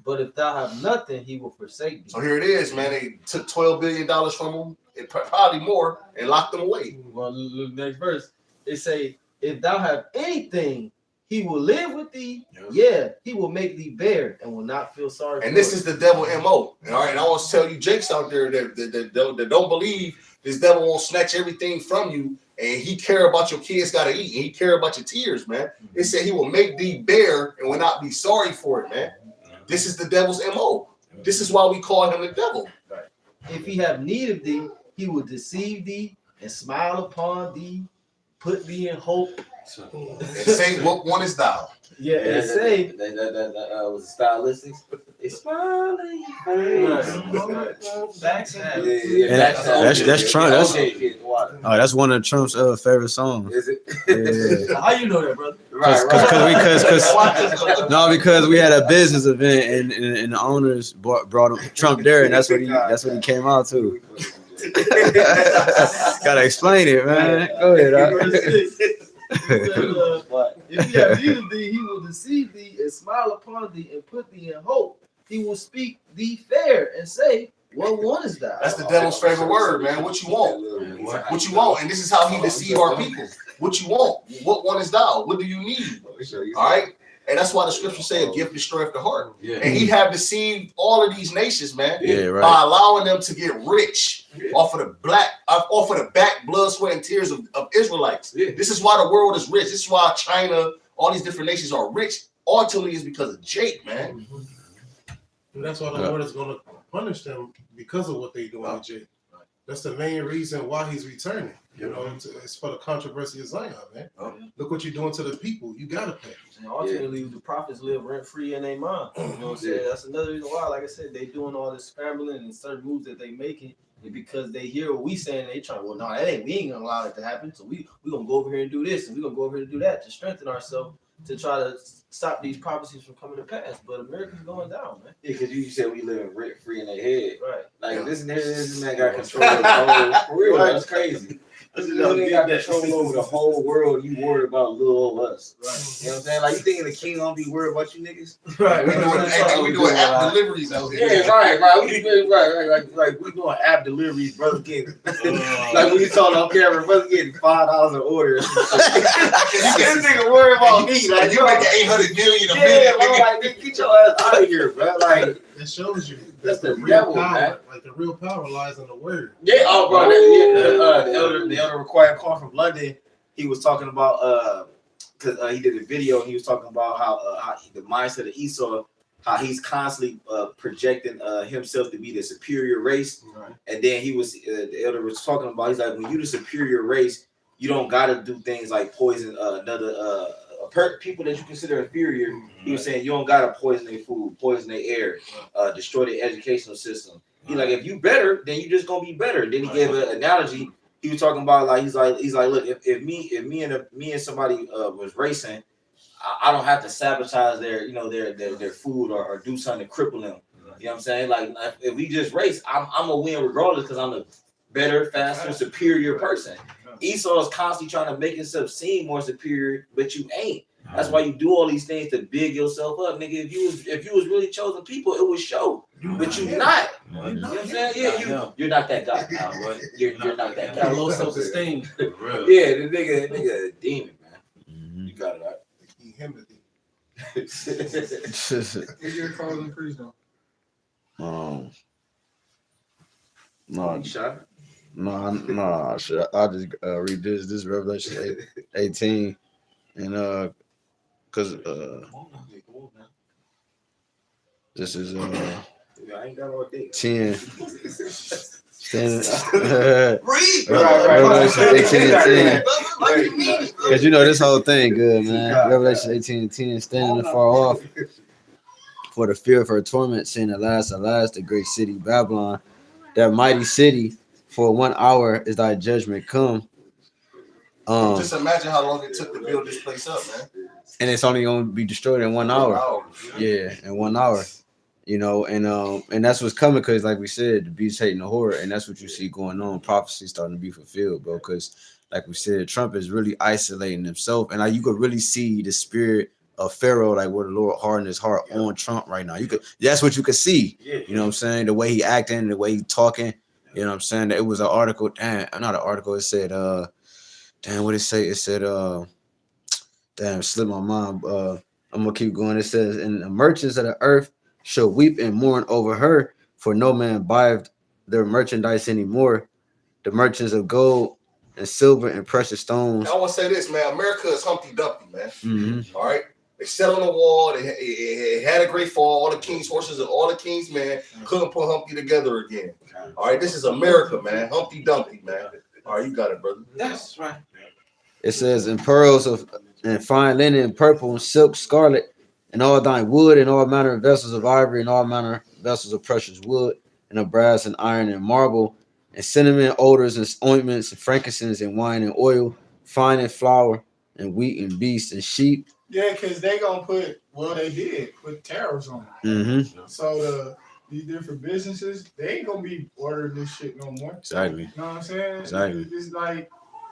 Speaker 7: But if thou have nothing, he will forsake thee.
Speaker 2: So here it is, man. They took $12 billion from him, probably more, and locked them away.
Speaker 7: Well, look, next verse. It say, if thou have anything, he will live with thee. Yeah, he will make thee bear and will not feel sorry.
Speaker 2: And this is the devil MO. All right, and I want to tell you, Jakes out there that don't believe this devil won't snatch everything from you, and he care about your kids gotta eat, and he care about your tears, man. It said he will make thee bear and will not be sorry for it, man. This is the devil's MO. This is why we call him the devil.
Speaker 7: If he have need of thee, he will deceive thee and smile upon thee, put thee in hope.
Speaker 2: And say, what one is thou?
Speaker 7: Yeah, and say
Speaker 6: that was stylistics. It's smiling backstab.
Speaker 10: Yeah. That's Trump. That's one of Trump's favorite songs.
Speaker 6: Is it?
Speaker 10: Yeah.
Speaker 7: How you know that, brother?
Speaker 10: Because we had a business event and the owners brought him Trump there, and that's what he came out to. Gotta explain it, man. Go ahead.
Speaker 7: If he have need of thee, he will deceive thee and smile upon thee and put thee in hope. He will speak thee fair and say, what one is thou?
Speaker 2: That's the devil's favorite word, man. What you want? What you want? And this is how he deceive our people. What you want? What one is thou? What do you need? All right. And that's why the scripture said, "Gift destroyeth the heart." Yeah. And he have deceived all of these nations, man, by allowing them to get rich off of the back, blood, sweat, and tears of Israelites. Yeah. This is why the world is rich. This is why China, all these different nations are rich ultimately is because of Jake, man.
Speaker 9: And that's why the Lord is going to punish them because of what they do to Jake. That's the main reason why he's returning. You know, it's for the controversy of Zion, man. Look what you're doing to the people. You gotta pay.
Speaker 7: And ultimately, the prophets live rent free in their mind. You know what I'm saying? That's another reason why, like I said, they doing all this scrambling and certain moves that they making. And because they hear what we saying, they trying, well, no, we ain't gonna allow it to happen. So we gonna go over here and do this, and we gonna go over here and do that to strengthen ourselves to try to stop these prophecies from coming to pass. But America's going down, man.
Speaker 6: Yeah, because you said we live rent free in their head.
Speaker 7: Right.
Speaker 6: Like this man got control of the whole for real. That's crazy. This nigga got control over the whole world. You worried about little old us.
Speaker 7: Right.
Speaker 6: You know what I'm saying? Like you thinking the king don't be worried about you niggas?
Speaker 7: Right.
Speaker 2: We doing app deliveries out here.
Speaker 6: Yeah, right. We like we doing app deliveries, brother getting like when you talking on camera, brother getting $5 an order. This nigga worried about me. Like
Speaker 2: You making 800 million a
Speaker 6: yeah,
Speaker 2: minute.
Speaker 6: bro, like nigga, get your ass out of here, bro. Like
Speaker 9: It shows you
Speaker 6: that's the
Speaker 9: real
Speaker 6: devil,
Speaker 9: power.
Speaker 6: man.
Speaker 9: Like the real power lies in the word.
Speaker 6: yeah, oh bro, the elder required call from London. He was talking about because he did a video and he was talking about how the mindset of Esau, how he's constantly projecting himself to be the superior race, and then he was the elder was talking about he's like when you the superior race, you don't got to do things like poison another people that you consider inferior. He was saying you don't gotta poison their food, poison their air, destroy their educational system. He's like, if you better, then you just gonna be better. Then he gave an analogy. He was talking about like he's like, look, if me and somebody was racing, I don't have to sabotage their their food or do something to cripple them. You know what I'm saying? Like if we just race, I'm gonna win regardless because I'm the better, faster, superior person. Esau is constantly trying to make himself seem more superior, but you ain't. That's why you do all these things to big yourself up, nigga. If you was really chosen people, it would show. But you not. You know what I'm saying? Yeah, you're not that guy. You're not that guy.
Speaker 7: Got low self-esteem.
Speaker 6: Yeah, the nigga a demon, man. You got it right.
Speaker 9: He him the demon.
Speaker 1: What's your closing priest though?
Speaker 10: No,
Speaker 6: Shot.
Speaker 10: no, shit. I'll just read this Revelation 18, and cause this is
Speaker 6: I ain't got all day.
Speaker 10: 10. Standing,
Speaker 2: Read.
Speaker 10: Revelation 18 and 10.
Speaker 2: Like you mean it.
Speaker 10: Cause you know this whole thing good, man. Revelation 18 and 10, standing afar off for the fear of her torment, saying, alas, alas, the great city Babylon, that mighty city, for 1 hour is thy judgment come.
Speaker 2: Just imagine how long it took to build this place up, man.
Speaker 10: And it's only gonna be destroyed in 1 hour. Yeah, in 1 hour. You know, and that's what's coming, because like we said, the beast hating the horror, and that's what you see going on. Prophecy starting to be fulfilled, bro. Because like we said, Trump is really isolating himself, and like you could really see the spirit of Pharaoh, like where the Lord hardened his heart on Trump right now. That's what you could see. You know what I'm saying? The way he acting, the way he talking. You know what I'm saying? It was an article. Damn, not an article. It said, damn, what did it say? It said, damn, it slipped my mind. I'm gonna keep going. It says, and the merchants of the earth shall weep and mourn over her, for no man buyeth their merchandise anymore. The merchants of gold and silver and precious stones.
Speaker 2: I want to say this, man. America is Humpty Dumpty, man.
Speaker 10: Mm-hmm.
Speaker 2: All right. They sat on the wall. It had a great fall. All the king's horses and all the king's men couldn't put Humpty together again. All right. This is America, man. Humpty Dumpty, man. All right. You got it, brother.
Speaker 6: That's right.
Speaker 10: It says, and pearls of and fine linen and purple and silk, scarlet, and all thine wood, and all manner of vessels of ivory, and all manner of vessels of precious wood, and of brass and iron and marble, and cinnamon, odors and ointments, and frankincense, and wine and oil, fine and flour, and wheat and beasts and sheep.
Speaker 1: Yeah, because they gonna put tariffs on it.
Speaker 10: Mm-hmm.
Speaker 1: So these different businesses, they ain't gonna be ordering this shit no more.
Speaker 10: Exactly.
Speaker 1: You know what I'm saying?
Speaker 10: Exactly.
Speaker 1: It's like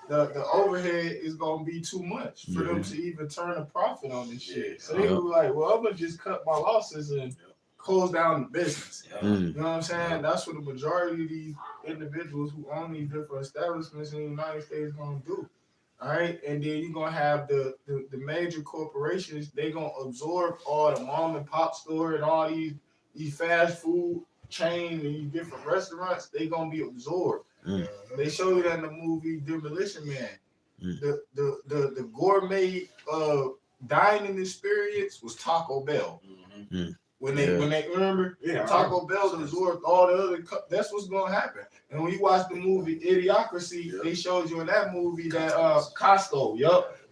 Speaker 1: the overhead is gonna be too much for them to even turn a profit on this shit. So they were like, well, I'm gonna just cut my losses and close down the business. You know what I'm saying? That's what the majority of these individuals who own these different establishments in the United States gonna do. All right, and then you're gonna have the major corporations. They gonna absorb all the mom and pop store and all these fast food chains and these different restaurants. They gonna be absorbed. They show you that in the movie Demolition Man. The gourmet dining experience was Taco Bell. When they remember Taco Bell absorbed all the other. That's what's gonna happen. And when you watch the movie Idiocracy, they showed you in that movie that Costco.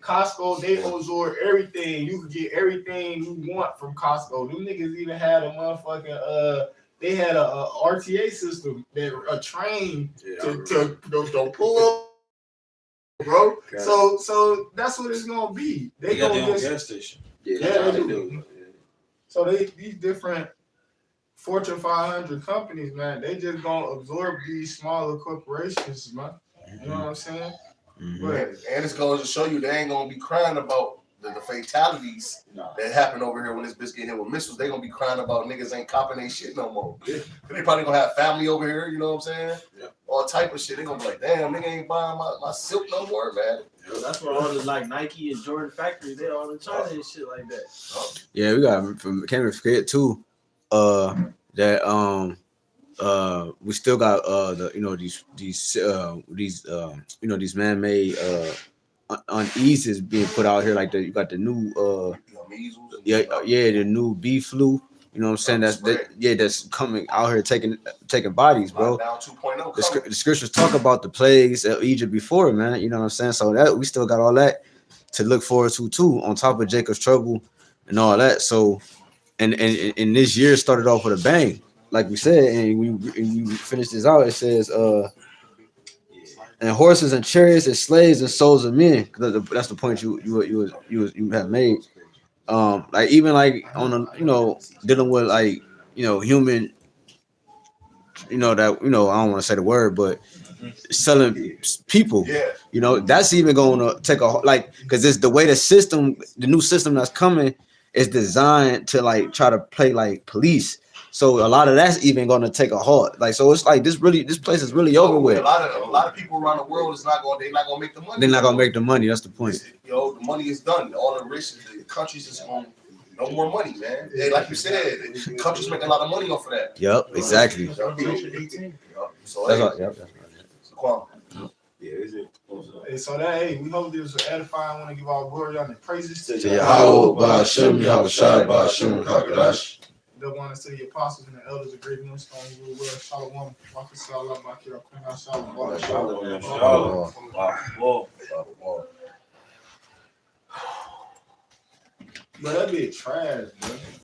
Speaker 1: Costco, they absorb everything. You could get everything you want from Costco. Them niggas even had a motherfucking they had a RTA system that a train to pull up, bro. Okay. So that's what it's gonna be.
Speaker 5: They got their own gas station.
Speaker 1: Yeah, they do. So these different Fortune 500 companies, man, they just gonna absorb these smaller corporations, man. You know what I'm saying?
Speaker 2: But, and it's going to show you they ain't gonna be crying about the fatalities that happen over here when this bitch get hit with missiles. They gonna be crying about niggas ain't copping their shit no more. Yeah. They probably gonna have family over here, you know what I'm saying? Yeah. All type of shit. They gonna be like, damn, nigga ain't buying my silk no more, man.
Speaker 7: Yeah, that's where all the like Nike and Jordan factories, they're all in China and shit like that.
Speaker 10: Yeah, we got from can't forget too, that we still got these man-made uneases being put out here, like you got the new the new bee flu. You know what I'm saying? That's coming out here taking bodies, bro.
Speaker 2: Down 2.0
Speaker 10: the scriptures talk about the plagues of Egypt before, man. You know what I'm saying? So that we still got all that to look forward to too, on top of Jacob's trouble and all that. So and this year started off with a bang, like we said, and we finished this out. It says and horses and chariots and slaves and souls of men. That's the point you have made. Like even like on a dealing with like human, that I don't want to say the word, but selling people. Yeah. That's even going to take because it's the way the new system that's coming is designed to like try to play like police. So a lot of that's even going to take a halt. Like, so it's like this place is really over with.
Speaker 2: A lot of people around the world they're not going to make the money.
Speaker 10: They're not going to make the money. That's the point.
Speaker 2: The money is done. All the rich countries is on no more money, man. They, like you said, countries make a lot of money off of that.
Speaker 10: Yep, exactly.
Speaker 2: So
Speaker 10: that's right. Yep.
Speaker 1: Hey, so that we hope this was edifying. I want to give all glory on the praises to
Speaker 10: Yahweh, Ba'Shem, Yahushai, Ba'Shem, Hakadash.
Speaker 1: The one to the apostles and the elders of great millstone, you will Shalom, Shalom, But that be trash, bro.